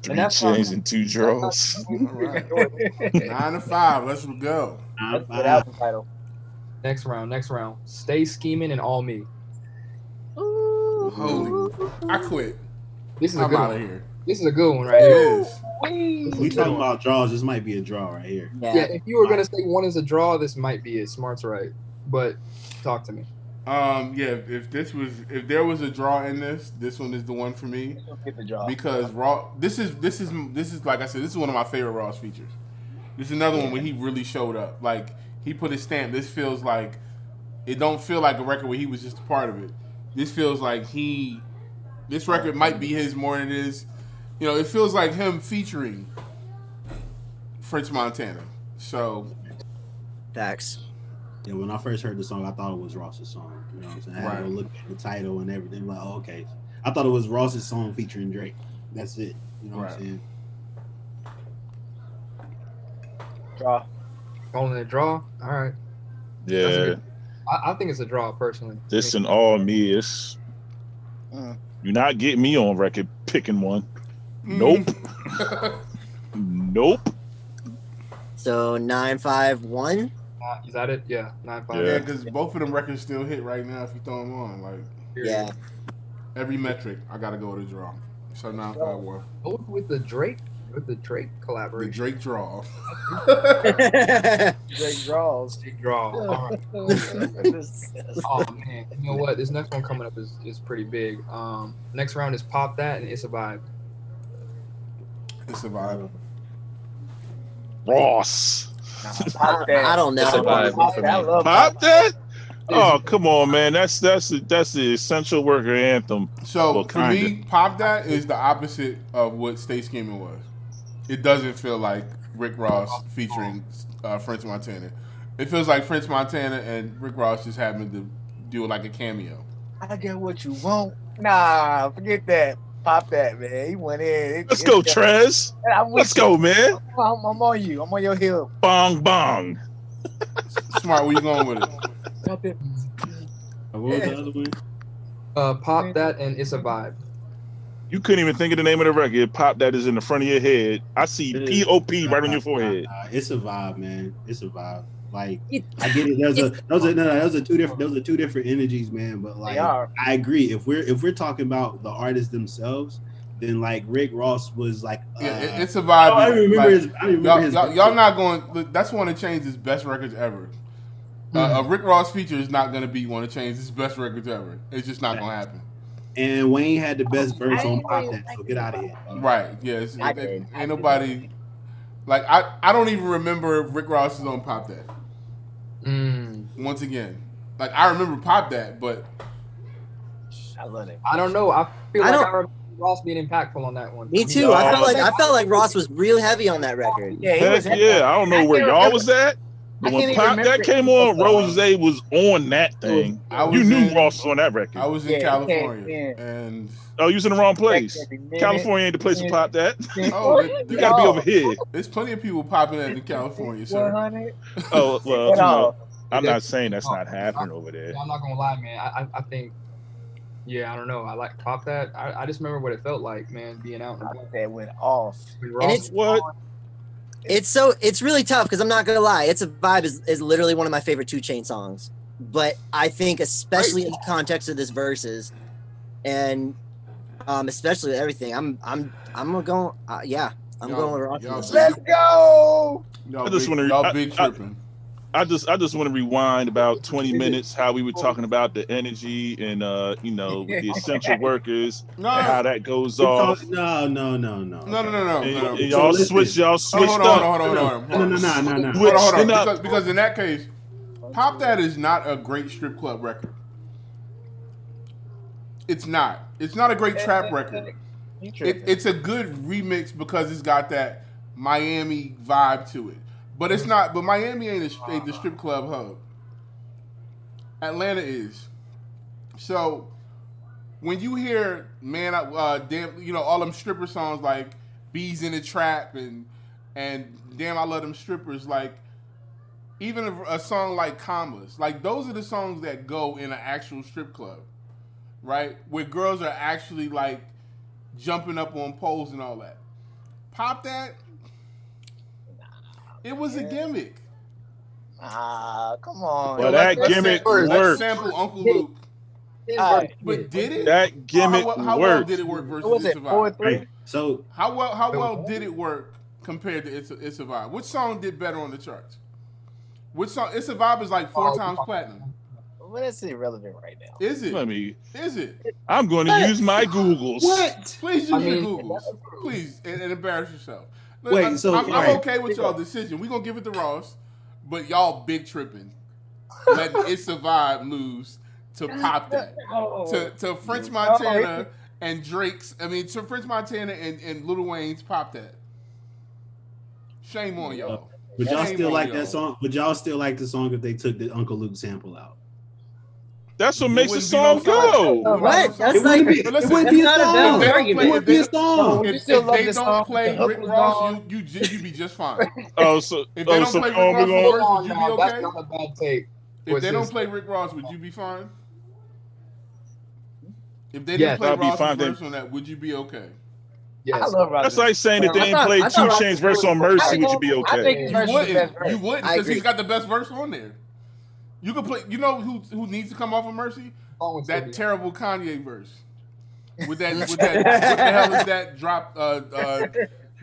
3 that's chains not- and 2 draws. All right. 9-5. Let's go. That's the album title. Next round. Stay Scheming and All Me. Holy, I quit. This is a I'm good out one. of here. This is a good one right It here. is. We talking about draws. This might be a draw right here. Yeah, if you were gonna say one is a draw, this might be it. Smart's right, but talk to me. Yeah. If there was a draw in this one is the one for me Get the draw. because This is like I said. This is one of my favorite Ross features. This is another one where he really showed up. Like he put his stamp. This feels like it don't feel like a record where he was just a part of it. This feels like this record might be his more than it is. You know, it feels like him featuring French Montana. So Facts. Yeah, when I first heard the song, I thought it was Ross's song. You know what I'm saying? I had to go look at the title and everything. Like, oh, okay. I thought it was Ross's song featuring Drake. That's it. You know what I'm saying? Draw. Only a draw. All right. Yeah, I think it's a draw personally. this and all me is. You're not getting me on record picking one. Nope. Nope. So 9-5-1. Is that it? Yeah. 9-5. yeah, because both of them records still hit right now if you throw them on. Like Yeah. every metric, I gotta go with a draw. So 9-5-1. Both with the Drake The collaboration. Drake draw. Drake draws. Big draw. All right. Oh man, you know what? This next one coming up is pretty big. Next round is Pop That and It's a Vibe. It's a vibe. Ross. I don't know. It's a vibe. I love Pop that? Oh, come on, man. That's the essential worker anthem. So Well, for me, Pop That is the opposite of what Stay Scheming was. It doesn't feel like Rick Ross featuring French Montana. It feels like French Montana and Rick Ross just happened to do like a cameo. I get what you want. Nah, forget that. Pop That, man. He went in. Let's go, Trez. Let's go, man. I'm on you. I'm on your hill. Bong bong. Smart, where you going with it? What was the other one? Pop That and It's a Vibe. You couldn't even think of the name of the record. Pop That is in the front of your head. I see P.O.P. right on your forehead. It's a vibe, man. It's a vibe. Like I get it. Those are two different energies, man. But like I agree. If we're talking about the artists themselves, then like Rick Ross was like It's a Vibe. I remember his. Y'all not going. That's one of Chainz's best records ever. A Rick Ross feature is not going to be one of Chainz's best records ever. It's just not going to happen. And Wayne had the best verse on Pop That, so get out of here. Right? Yes. Ain't nobody. Like I don't even remember Rick Ross is on Pop That. Once again, like I remember Pop That, but I love it. I don't know. I feel like I remember Ross being impactful on that one. Me too. I felt like Ross was real heavy on that record. Yeah, I don't know where y'all was at. But when Pop That came on, Rose was on that thing. You knew Ross was on that record. I was in California, and you was in the wrong place. California ain't the place to Pop That. You gotta be over here. There's plenty of people popping that in California, sir. Oh well, I'm not saying that's not happening over there. I'm not gonna lie, man. I think, I don't know. I like Pop That. I just remember what it felt like, man, being out. That went off. And it's really tough because I'm not gonna lie. It's a Vibe is literally one of my favorite 2 Chainz songs. But I think especially in the context of this verses, and especially with everything, I'm going with Ross. Let's go. Y'all big tripping. I just want to rewind about 20 minutes how we were talking about the energy and with the essential workers and how that goes off. No. And y'all switched up. Hold on. No. Because in that case, Pop That is not a great strip club record. It's not. It's not a great trap record. It's a good remix because it's got that Miami vibe to it. But it's not. But Miami ain't the strip club hub. Atlanta is. So when you hear damn, all them stripper songs like "Bees in the Trap" and "Damn I Love Them Strippers," like even a song like "Commas," like those are the songs that go in an actual strip club, right? Where girls are actually like jumping up on poles and all that. Pop That. It was a gimmick. Come on. Well, that gimmick worked. Let's sample Uncle Luke. But did it? That gimmick worked. How well did it work versus What was it? 4-3. So how well did it work compared to It's a Vibe? Which song did better on the charts? Which song? It's a Vibe is like 4 times platinum. Well, that's irrelevant right now. Is it? Is it? I'm going to use my Googles. What? Please use your Googles. Please and embarrass yourself. Wait, I'm okay with y'all decision. We're gonna give it to Ross, but y'all big tripping. Letting It's a Vibe lose to Pop That. To French Montana and Drake's. I mean, to French Montana and Lil Wayne's Pop That. Shame on y'all. Would y'all still like that song? Would y'all still like the song if they took the Uncle Luke sample out? That's what makes the song go. What? That's It wouldn't be a song. If they don't play Rick Ross, you'd be just fine. If they don't play Rick Ross, would you be okay? That's not a bad take. If they don't play Rick Ross, would you be fine? If they didn't play Ross's verse on that, would you be okay? Yes. I love Ross. That's like saying if they ain't played 2 Chainz verse on Mercy, would you be okay? You wouldn't because he's got the best verse on there. You can play. You know who needs to come off of Mercy? That terrible Kanye verse. With that, what the hell is that drop?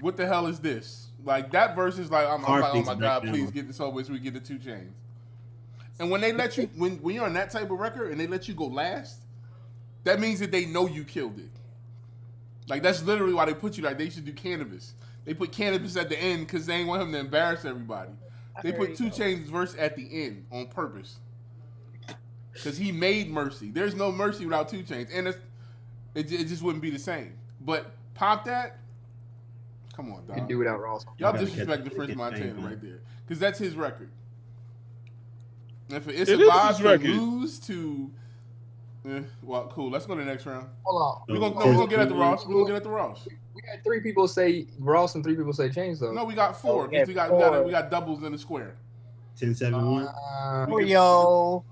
What the hell is this? Like that verse is like, I'm like, oh my god, please get this over so we get the 2 Chainz. And when they let you, when you're on that type of record and they let you go last, that means that they know you killed it. Like that's literally why they put you like they should do Cannabis. They put Cannabis at the end because they ain't want him to embarrass everybody. They put 2 Chainz verse at the end on purpose. because he made Mercy. There's no Mercy without 2 Chainz, and it just wouldn't be the same. But Pop That, come on, You can dog. do without Ross. Y'all Gotta disrespect the catch French it, Montana man. right there, because that's his record. And for is Issabod his to record. lose to, well, cool. Let's go to the next round. Hold on. We're gonna get at the Ross. We're gonna get at the Ross. We had 3 people say Ross and 3 people say Chainz though. No, we got 4. Oh, yeah, 'cause we got doubles in the square. 10-7-1. Yo.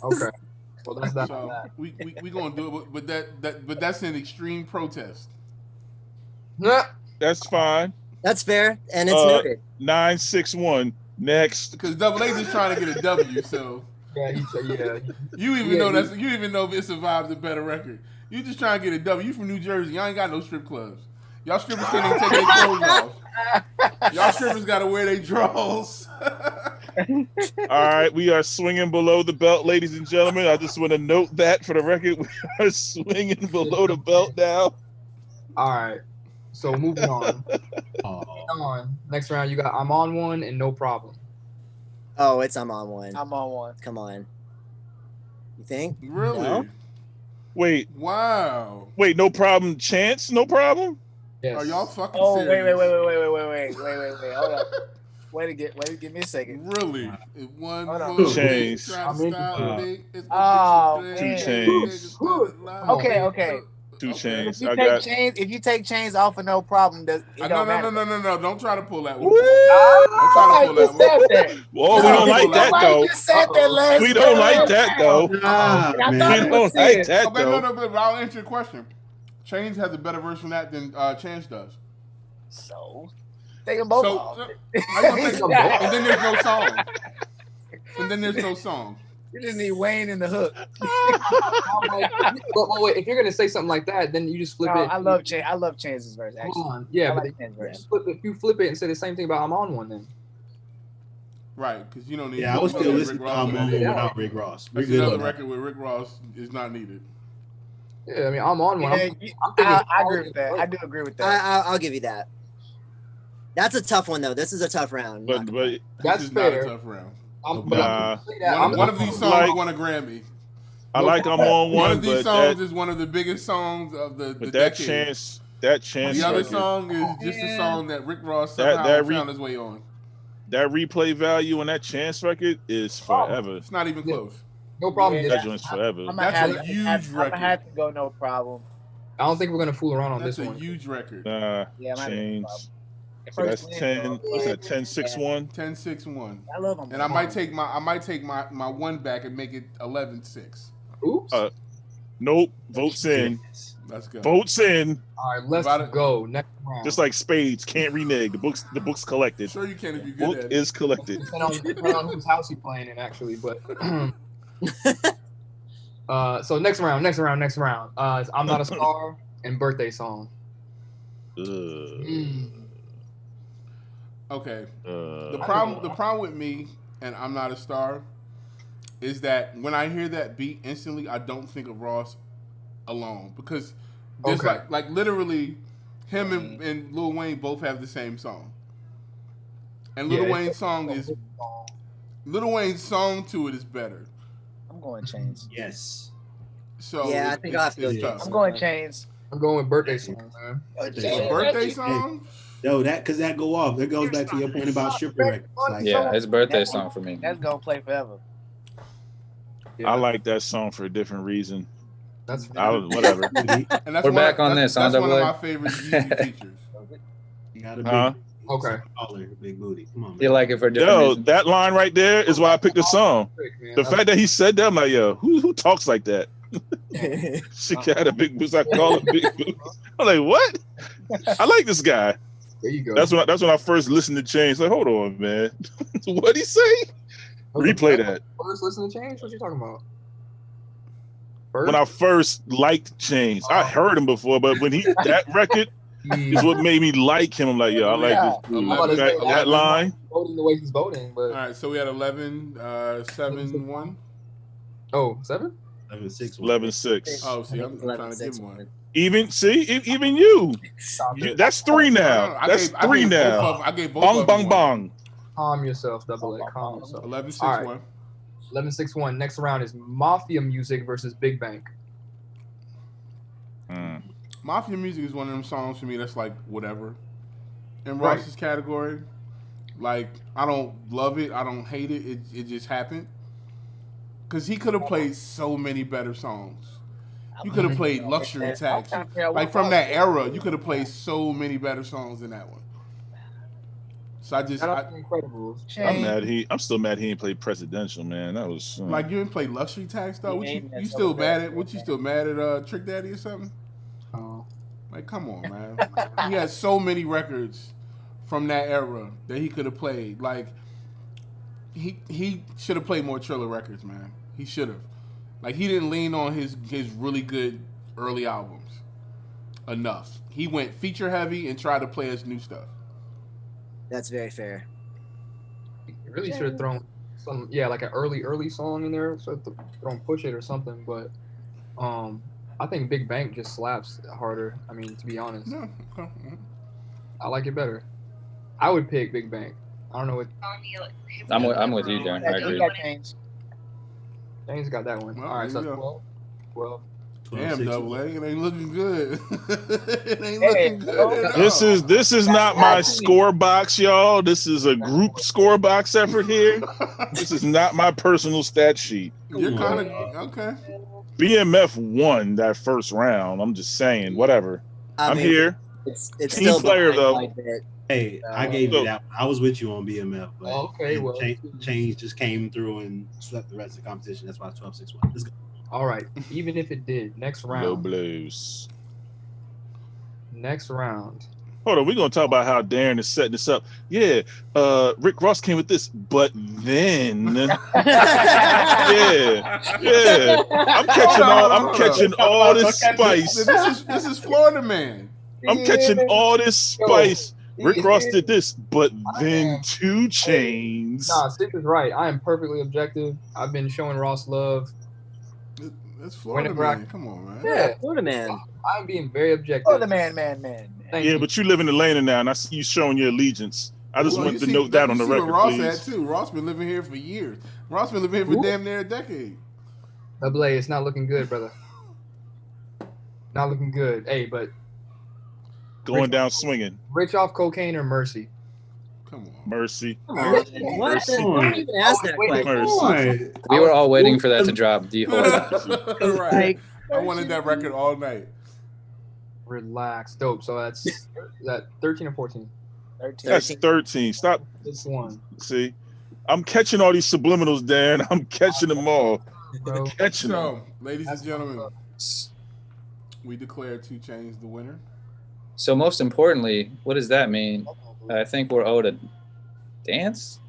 Okay. Well, that's not So that. we gonna do it, but that's an extreme protest. Nah. That's fine. That's fair, and it's Uh, noted. 961. Next. Because Double A just trying to get a W. So Yeah, he said, yeah. you even Yeah, know you even know if It Survives a better record. You just trying to get a W. You from New Jersey. Y'all ain't got no strip clubs. Y'all strippers can't even take their clothes off. Y'all strippers got to wear their drawers. All right, we are swinging below the belt, ladies and gentlemen. I just want to note that for the record. We are swinging below the belt now. All right. So moving on. Oh, Come on. Next round, you got I'm on one and no problem. Oh, it's I'm on one. I'm on one. Come on. You think? Really? No? Wait, Wow. no problem. Chance, no problem. Yes. Are y'all fucking Oh, serious? wait. Hold up. Wait, give me a second. Really? If one Hold on. more Chainz. try to I'm in- stop me, it's Oh, gonna Two be Chainz. Okay. Two Okay. Chains. If I you got. take Chainz off of no problem, it No, don't matter. no. Don't try to pull that one. Woo! Don't try to pull that one. said that. Oh, we don't like that though. You said that last We don't like that though. nah, I We thought man. it don't was like it. that Okay, no, though. but I'll answer your question. Chainz has a better verse from that than Chance does. So take them both So, off. how you gonna take them both? And then there's no song. And then there's no song. You just need Wayne in the hook. But wait, if you're gonna say something like that, then you just flip No, it. I love Chance's verse. Hold Actually, on. Yeah, I but like Chance's verse. if you flip it and say the same thing about I'm on one, then Right, because you don't need. Yeah, I was you don't still need listening Rick to Ross I'm for on that. one without Rick Ross. We're That's good another on that. record where Rick Ross is not needed. yeah, I mean I'm on one. Yeah, I'm thinking I agree with that. I do agree with that. I'll give you that. That's a tough one though. This is a tough round. But That's This is fair. not a tough round. But Nah. I'm say that. One of these songs like- won a Grammy. I like I'm on One one, of these but songs that, is one of the biggest songs of the but that decade. chance The other record, song is just a song that Rick Ross That- somehow that found his way on. that replay value on that chance record is forever. It's not even close. No problem. Yeah. That joint's forever. I'm That's gonna a have, huge I'm gonna record. have to go no problem. I don't think we're gonna fool around on That's this a one. huge record. Nah, Yeah, I'm having no change. problem. The So that's first win, 10. bro. What's that? 10-6-1. 10-6-1. I love him. And I might take my one back and make it 11-6. Oops. Nope. Votes in. Let's go. Votes in. All right, let's About it. go next round. Just like spades, can't renege. The book's collected. Sure you can if you're Book good at it. is collected. Depending on whose house you playing in, actually. But so next round. It's I'm Not a Star and Birthday Song. Okay. The Uh, problem with me and I'm Not a Star is that when I hear that beat instantly, I don't think of Ross alone because there's Okay. like literally him and Lil Wayne both have the same song, and Lil Yeah, Wayne's song is Lil Wayne's song to it is better. I'm going Chainz. Yes. So Yeah, I think I'll have to go it's Chainz. tough. I'm going Chainz. I'm going with Birthday Song, man. A birthday song. Yo, that go off. That goes back to your point about stripper records. Like, Yeah, it's a birthday song for me. That's gonna play forever. Yeah, I like that song for a different reason. that's Whatever. And that's We're one back of, on that's, this, on That's one of Double A. my favorite Yeezy features. You got a big, Huh? Okay. baller, big booty. Come on, man. You like it for different Yo, reasons. that line right there is why I picked the song. Man, The fact that he said that, I'm like, yo, who talks like that? She got a big boots. I call him big boots. I'm like, what? I like this guy. there you go. That's when I first listened to Chainz. Like, hold on, man. What'd he say? Replay that. First listen to Chainz? What you talking about? First? When I first liked Chainz, I heard him before, but when that record is what made me like him. I'm like, yo, I like this dude. I'm about to That, say, that line. voting the way he's voting, but All right, so we had 11, 7-1. oh, 7? 11-6. 11-6. Oh, see, I'm trying to give one. Even even you. Stop it. That's 3 now. That's 3 now. I gave both Bong of bong them bong. Calm yourself, Double A. Calm yourself. 11-6-1. All right. 11-6-1. Next round is Mafia Music versus Big Bang. Mafia Music is one of them songs for me that's like whatever. In Right. Ross's category, like I don't love it, I don't hate it. It just happened. Cause he could have played so many better songs. You could have played Luxury Tax. Like from that era, you could have played so many better songs than that one. So Shout out to Incredibles. I'm still mad he ain't played Presidential, man. That was like you didn't play Luxury Tax though. What you That's still so mad bad. at? What you still mad at Trick Daddy or something? Oh. Like come on, man. He had so many records from that era that he could have played. Like he should have played more Triller records, man. He should have. Like he didn't lean on his really good early albums enough. He went feature heavy and tried to play his new stuff. That's very fair. You really should have thrown some, like an early song in there. So thrown Push It or something. But I think Big Bang just slaps harder. I mean, to be honest, Yeah, okay. I like it better. I would pick Big Bang. I don't know what I'm with you, Darren. I agree. James got that one. Well, All right, so there you that's go. 12. Damn, Double A, it ain't looking good. It ain't Hey, looking good. At This is not my score box, y'all. This is a group score box effort here. This is not my personal stat sheet. You're kind of okay. BMF won that first round. I'm just saying, whatever. I I'm mean, here. It's Team still player, behind though. by a bit. Hey, I gave you that. I was with you on BMF, but Okay, well. Chainz just came through and swept the rest of the competition. That's why it's 12-6-1. Let's go. All right, even if it did, next No round. blues. Next round. Hold on, we're gonna talk about how Darren is setting this up. Yeah, Rick Ross came with this, but then yeah. I'm catching all this spice. This is Florida Man. I'm catching all this spice. Rick Ross did this, but then 2 Chainz. Nah, Sid is right. I am perfectly objective. I've been showing Ross love. That's Florida Whenever Man. Come on, man. Yeah, Florida man. I'm being very objective. Oh, the man. Thank Yeah, you. but you live in Atlanta now, and I see you showing your allegiance. I just Well, want you to note that on the you see record, what Ross please. had too. Ross been living here for years. Ross been living here for damn near a decade. Double A, it's not looking good, brother. Not looking good. Hey, but Going down swinging. Rich off cocaine or Mercy? Come on. Mercy. Come on. What? Mercy. Don't even ask that Wait, question. Mercy. We were all waiting for that to drop the whole time. Right. I wanted that record all night. Relax. Dope. So that's that 13 or 14? That's 13. Stop. This one. See, I'm catching all these subliminals, Dan. I'm catching them all. Bro. Catching them. So, ladies and gentlemen, we declare 2 Chainz the winner. So most importantly, what does that mean? I think we're owed a dance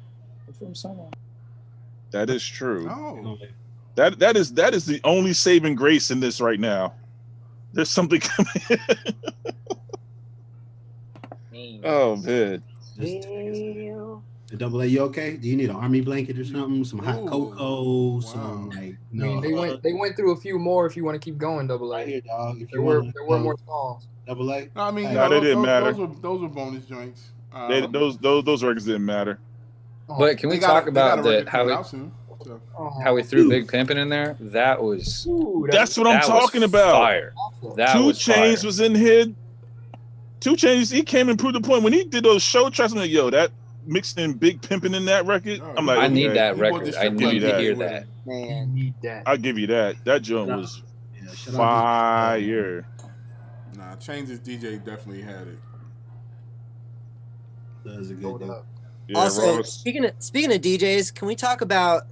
from someone. That is true. Oh. That is the only saving grace in this right now. There's something coming. Oh man. Double A, you okay? Do you need an army blanket or something? Some hot Ooh. cocoa? Wow. Some like I no. mean, they went through a few more. If you want to keep going, Double A. Right here, dog. If There you were want, more songs. Double A. No, I mean, No, they didn't matter. Those were bonus joints. Those records didn't matter. But can we talk about that? How we threw Big Pimpin' in there? That was. Ooh, That's what I'm talking about. Fire. That 2 was Chainz fire. was in here. 2 Chainz, he came and proved the point when he did those show tracks. I'm like, yo, that mixed in Big Pimpin' in that record. I'm like, I need okay, that He bought record. the I strip need club to DVD hear with that. it. Man, need that. I'll give you that. That joint was Shout out fire. Nah, Chainz's DJ definitely had it. That was a good Hold deal. up. Yeah, Also, Ross. speaking of DJs, can we talk about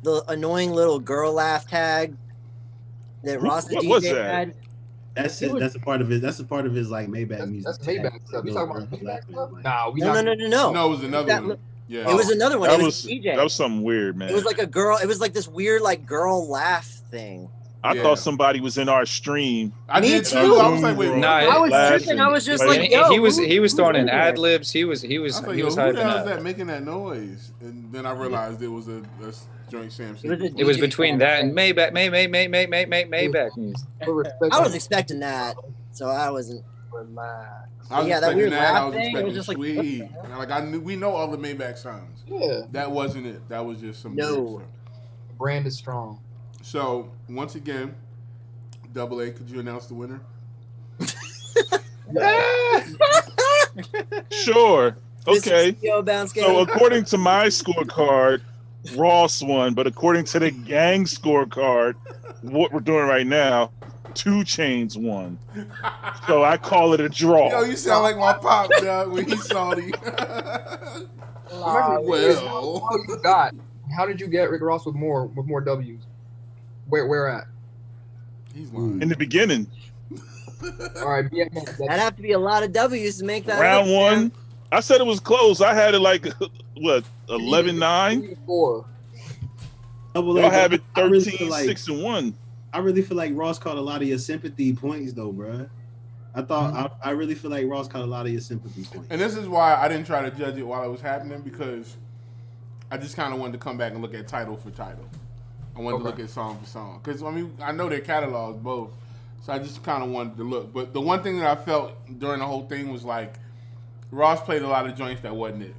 the annoying little girl laugh tag that Ross the What was DJ that? had? That's it. That's a part of it. That's a part of his like Maybach That's music. Maybach stuff. You talking about Maybach stuff? Nah, we No, not. no. No, it was another That- one. Yeah. It was another one. That It was was a DJ. that was something weird, man. It was like a girl. It was like this weird like girl laugh thing. I Yeah. thought somebody was in our stream. I Me did too. too. I was like, wait, Nah, I was Last tripping. I was just and- like, And yo, he was who's throwing in in there? ad libs. He was I was like, yo, who hyping the hell is up. that making that noise? And then I realized it was a joint Sam. It was a It was DJ between tag. that and Maybach music. For respect, I was expecting that, so I wasn't. relax. I was Yeah, that expecting weird that. I laugh was thing, it was expecting just like, Sweet. Like I knew we know all the Maybach sounds. Yeah. That wasn't it. That was just some No. weird stuff. Brand is strong. So once again, Double A, could you announce the winner? Sure. Okay. Mr. Bounce So Game. according to my scorecard, Ross won, but according to the gang scorecard, what we're doing right now, 2 Chainz won. So I call it a draw. Yo, you sound like my pop, dog, when he's salty. Well, How you got? How did you get Rick Ross with more W's? Where at? he's lying. In the beginning, All right, BMX. That'd have to be a lot of W's to make that round up, 1, man. I said it was close. I had it like, what, 11-9? 4. Double A, Y'all have it I really 13, feel like 6-1. I really feel like Ross caught a lot of your sympathy points, though, bro. I thought I really feel like Ross caught a lot of your sympathy points. And this is why I didn't try to judge it while it was happening, because I just kind of wanted to come back and look at title for title. I wanted to look at song for song. Because, I mean, I know their catalogs both. So I just kind of wanted to look. But the one thing that I felt during the whole thing was like, Ross played a lot of joints that wasn't it.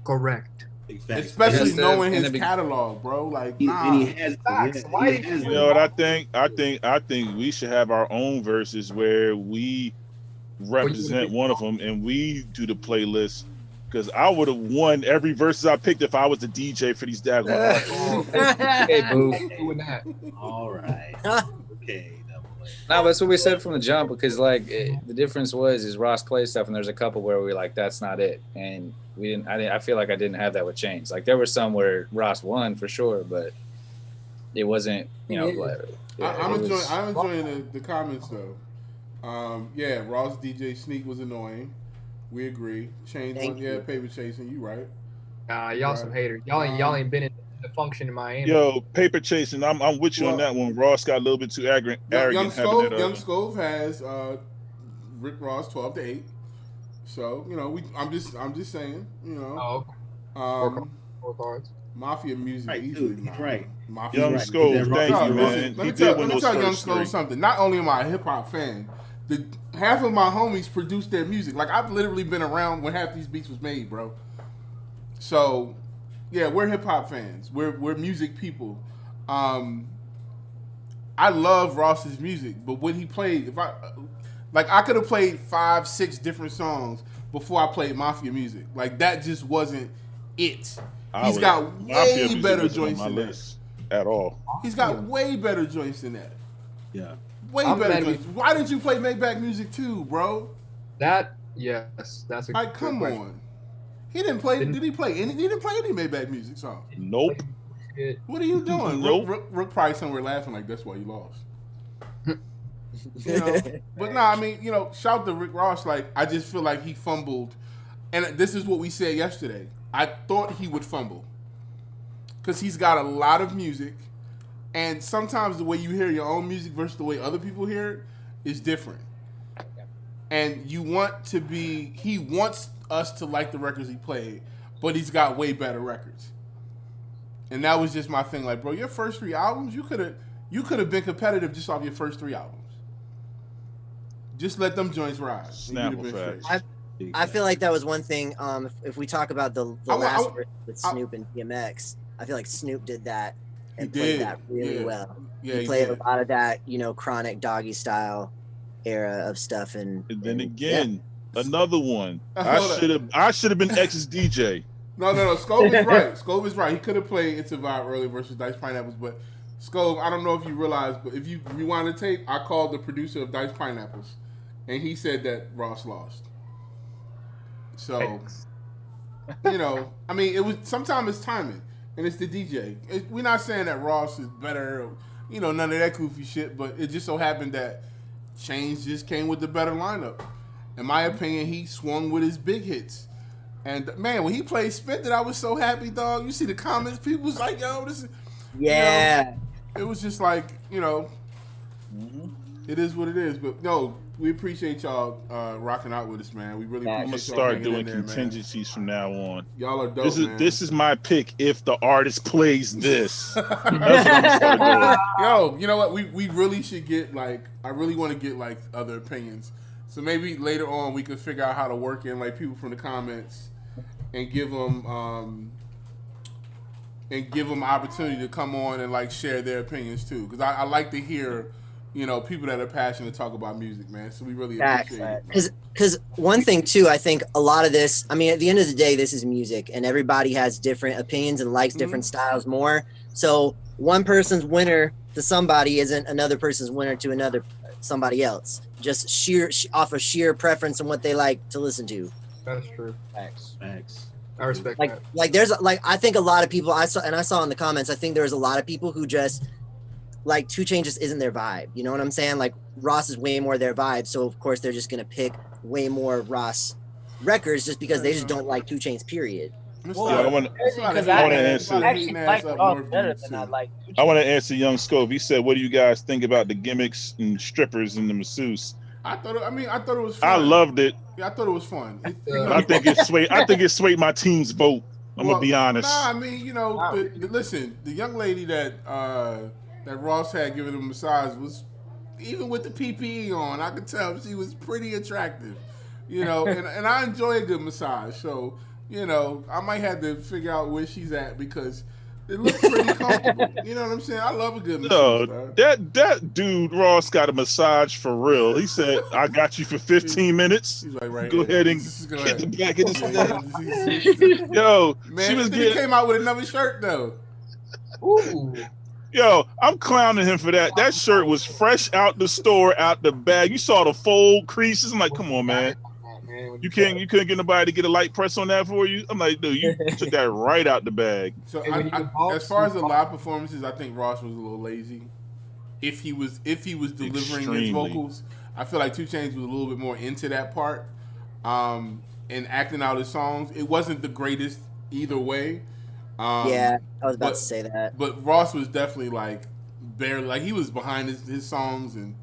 Correct. Big facts. Especially Yes, knowing in his the catalog, bro. Like, And nah. he has to, Facts. yeah, Why he did has You to. know what I think? I think we should have our own verses where we represent one of them and we do the playlist. Because I would have won every verses I picked if I was the DJ for these daggone artists. Hey, boo. Doing that. All right. Okay. Double A. No, that's what we said from the jump, because like the difference is Ross plays stuff and there's a couple where we like that's not it, and we didn't. I feel like I didn't have that with Chainz. Like there were some where Ross won for sure, but it wasn't. You know, like, I'm it was- enjoying the comments though. Yeah, Ross DJ Sneak was annoying. We agree. Chainz Thank one, yeah, you. paper chasing. You right? Y'all some haters. Y'all ain't been in the function in Miami. Yo, paper chasing, I'm with you on that one. Ross got a little bit too arrogant. Young having it, Scove, Young Scove has Rick Ross 12-8. So you know, I'm just saying, you know, Oh, four cards. Mafia music Right, easily. dude, he's right. Mafia Young music. Scove, He's thank right. you, No, man. Let He me tell, did win let me those tell Young first Scove 3. something. Not only am I a hip hop fan, half of my homies produce their music. Like I've literally been around when half these beats was made, bro. So, yeah, we're hip hop fans. We're music people. I love Ross's music, but when he played, I could have played 5, 6 different songs before I played Mafia music. Like that just wasn't it. He's got way better joints than that. At all. He's got way better joints than that. Yeah. Way I'm better glad joints. Why didn't you play Maybach music too, bro? Yes, that's a Like, good come question. on. He didn't play. Did he play any? He didn't play any Maybach music song. Nope. Shit. What are you doing? Nope. Rook probably somewhere laughing like that's why you lost. You know, but nah, I mean, you know, shout to Rick Ross. Like, I just feel like he fumbled, and this is what we said yesterday. I thought he would fumble because he's got a lot of music, and sometimes the way you hear your own music versus the way other people hear it is different. And you want to be. He wants us to like the records he played, but he's got way better records. And that was just my thing. Like, bro, your first 3 albums, you could have been competitive just off your first 3 albums. Just let them joints ride. Snapple facts. I feel like that was one thing. If we talk about the last verse with Snoop and DMX, I feel like Snoop did that and played that really well. Yeah, he played a lot of that, chronic doggy style era of stuff, and then again, another one. I should have been X's DJ. No. Scove is right. Scove is right. He could have played It's a Vibe early versus Diced Pineapples, but Scove, I don't know if you realize, but if you rewind the tape, I called the producer of Diced Pineapples, and he said that Ross lost. So, I mean, it was sometimes it's timing, and it's the DJ. We're not saying that Ross is better, or, none of that goofy shit, but it just so happened that Chainz just came with the better lineup. In my opinion, he swung with his big hits. And, man, when he played Spit It, I was so happy, dog. You see the comments, people was like, yo, this is... Yeah. It was just like, it is what it is. But, no, we appreciate y'all rocking out with us, man. We really appreciate y'all. I'm going to start doing contingencies from now on. Y'all are dope, man. This is my pick if the artist plays this. That's what I'm going to start doing. Yo, you know what? We really should get, I really want to get, other opinions. So maybe later on we could figure out how to work in, people from the comments and give them and give them opportunity to come on and like share their opinions too. Because I like to hear, people that are passionate talk about music, man. So we really appreciate it. Because one thing too, I think a lot of this, I mean, at the end of the day, this is music, and everybody has different opinions and likes different styles more. So one person's winner to somebody isn't another person's winner to somebody else. Just off of sheer preference and what they like to listen to. That's true. Facts. I respect that. Like there's I think a lot of people I saw in the comments, I think there's a lot of people who just like 2 Chainz just isn't their vibe. You know what I'm saying? Like Ross is way more their vibe. So of course they're just gonna pick way more Ross records just because they just don't like 2 Chainz, period. I want to answer. I want to answer Young Scove. He said, "What do you guys think about the gimmicks and strippers in the masseuse?" I thought it was fun. I loved it. Yeah, I thought it was fun. I think it swayed my team's vote. I'm gonna be honest. Nah, I mean, listen, the young lady that Ross had giving him a massage was, even with the PPE on, I could tell she was pretty attractive. And I enjoy a good massage. So, I might have to figure out where she's at because it looks pretty comfortable. You know what I'm saying? I love a good massage. No, that dude Ross got a massage for real. He said, "I got you for 15 minutes. He's like, right, go ahead and get the back of this thing." Yo, man, she was came out with another shirt though. Ooh. Yo, I'm clowning him for that. That shirt was fresh out the store, out the bag. You saw the fold creases. I'm like, come on, man. You couldn't get nobody to get a light press on that for you. I'm like, dude, you took that right out the bag. So as far as the live performances, I think Ross was a little lazy. If he was delivering his vocals, I feel like 2 Chainz was a little bit more into that part, and acting out his songs. It wasn't the greatest either way. I was about to say that. But Ross was definitely like barely, like he was behind his songs, and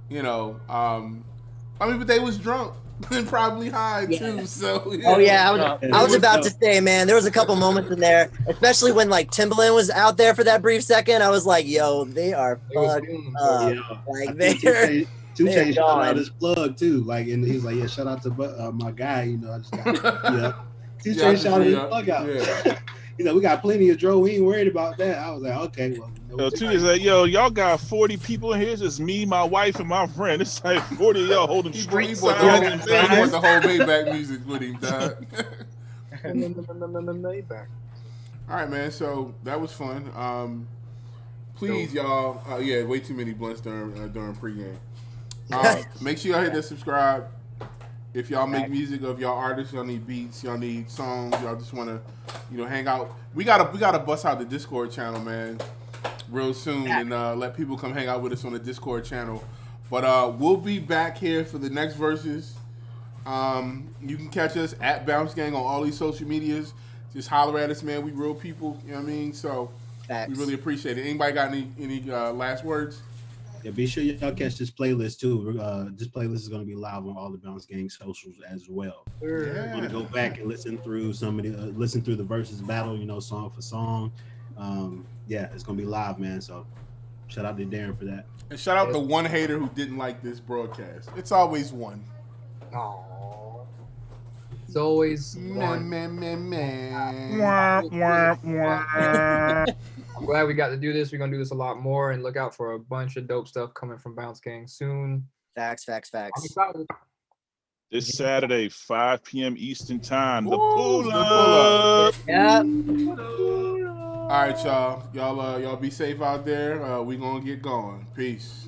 but they was drunk. And probably high too. So I was about to say, man, there was a couple moments in there, especially when like Timbaland was out there for that brief second. I was like, yo, they are fucked up. Like they're 2 Chainz shot out his plug too. Like, and he's like, yeah, shout out to my guy. I just got 2 Chainz shouted his plug out. Yeah. He's like, we got plenty of dro. We ain't worried about that. I was like, okay, well. Yo, 2 Chainz like, yo, y'all got 40 people in here. It's just me, my wife, and my friend. It's like 40 of y'all holding street signs. He brought the whole Maybach music with him, dog. All right, man. So that was fun. Please, y'all. Way too many blunts during pregame. Make sure y'all hit that subscribe. If y'all make music, or if y'all artists, y'all need beats, y'all need songs, y'all just want to, hang out. We gotta bust out the Discord channel, man, real soon, and let people come hang out with us on the Discord channel. But we'll be back here for the next Verzuz. You can catch us at Bouncegvng on all these social medias. Just holler at us, man. We real people, you know what I mean? So we really appreciate it. Anybody got any last words? Yeah, be sure y'all catch this playlist too. This playlist is going to be live on all the Bouncegvng socials as well. Yeah. I'm going to go back and listen through the Verzuz battle, song for song. It's going to be live, man. So shout out to Darren for that. And shout out the one hater who didn't like this broadcast. It's always one. Aww. It's always one. I'm glad we got to do this. We're going to do this a lot more, and look out for a bunch of dope stuff coming from Bouncegvng soon. Facts. I'm excited. This Saturday, 5 p.m. Eastern Time. The pull-up. Yeah. All right, y'all. Y'all be safe out there. We going to get going. Peace.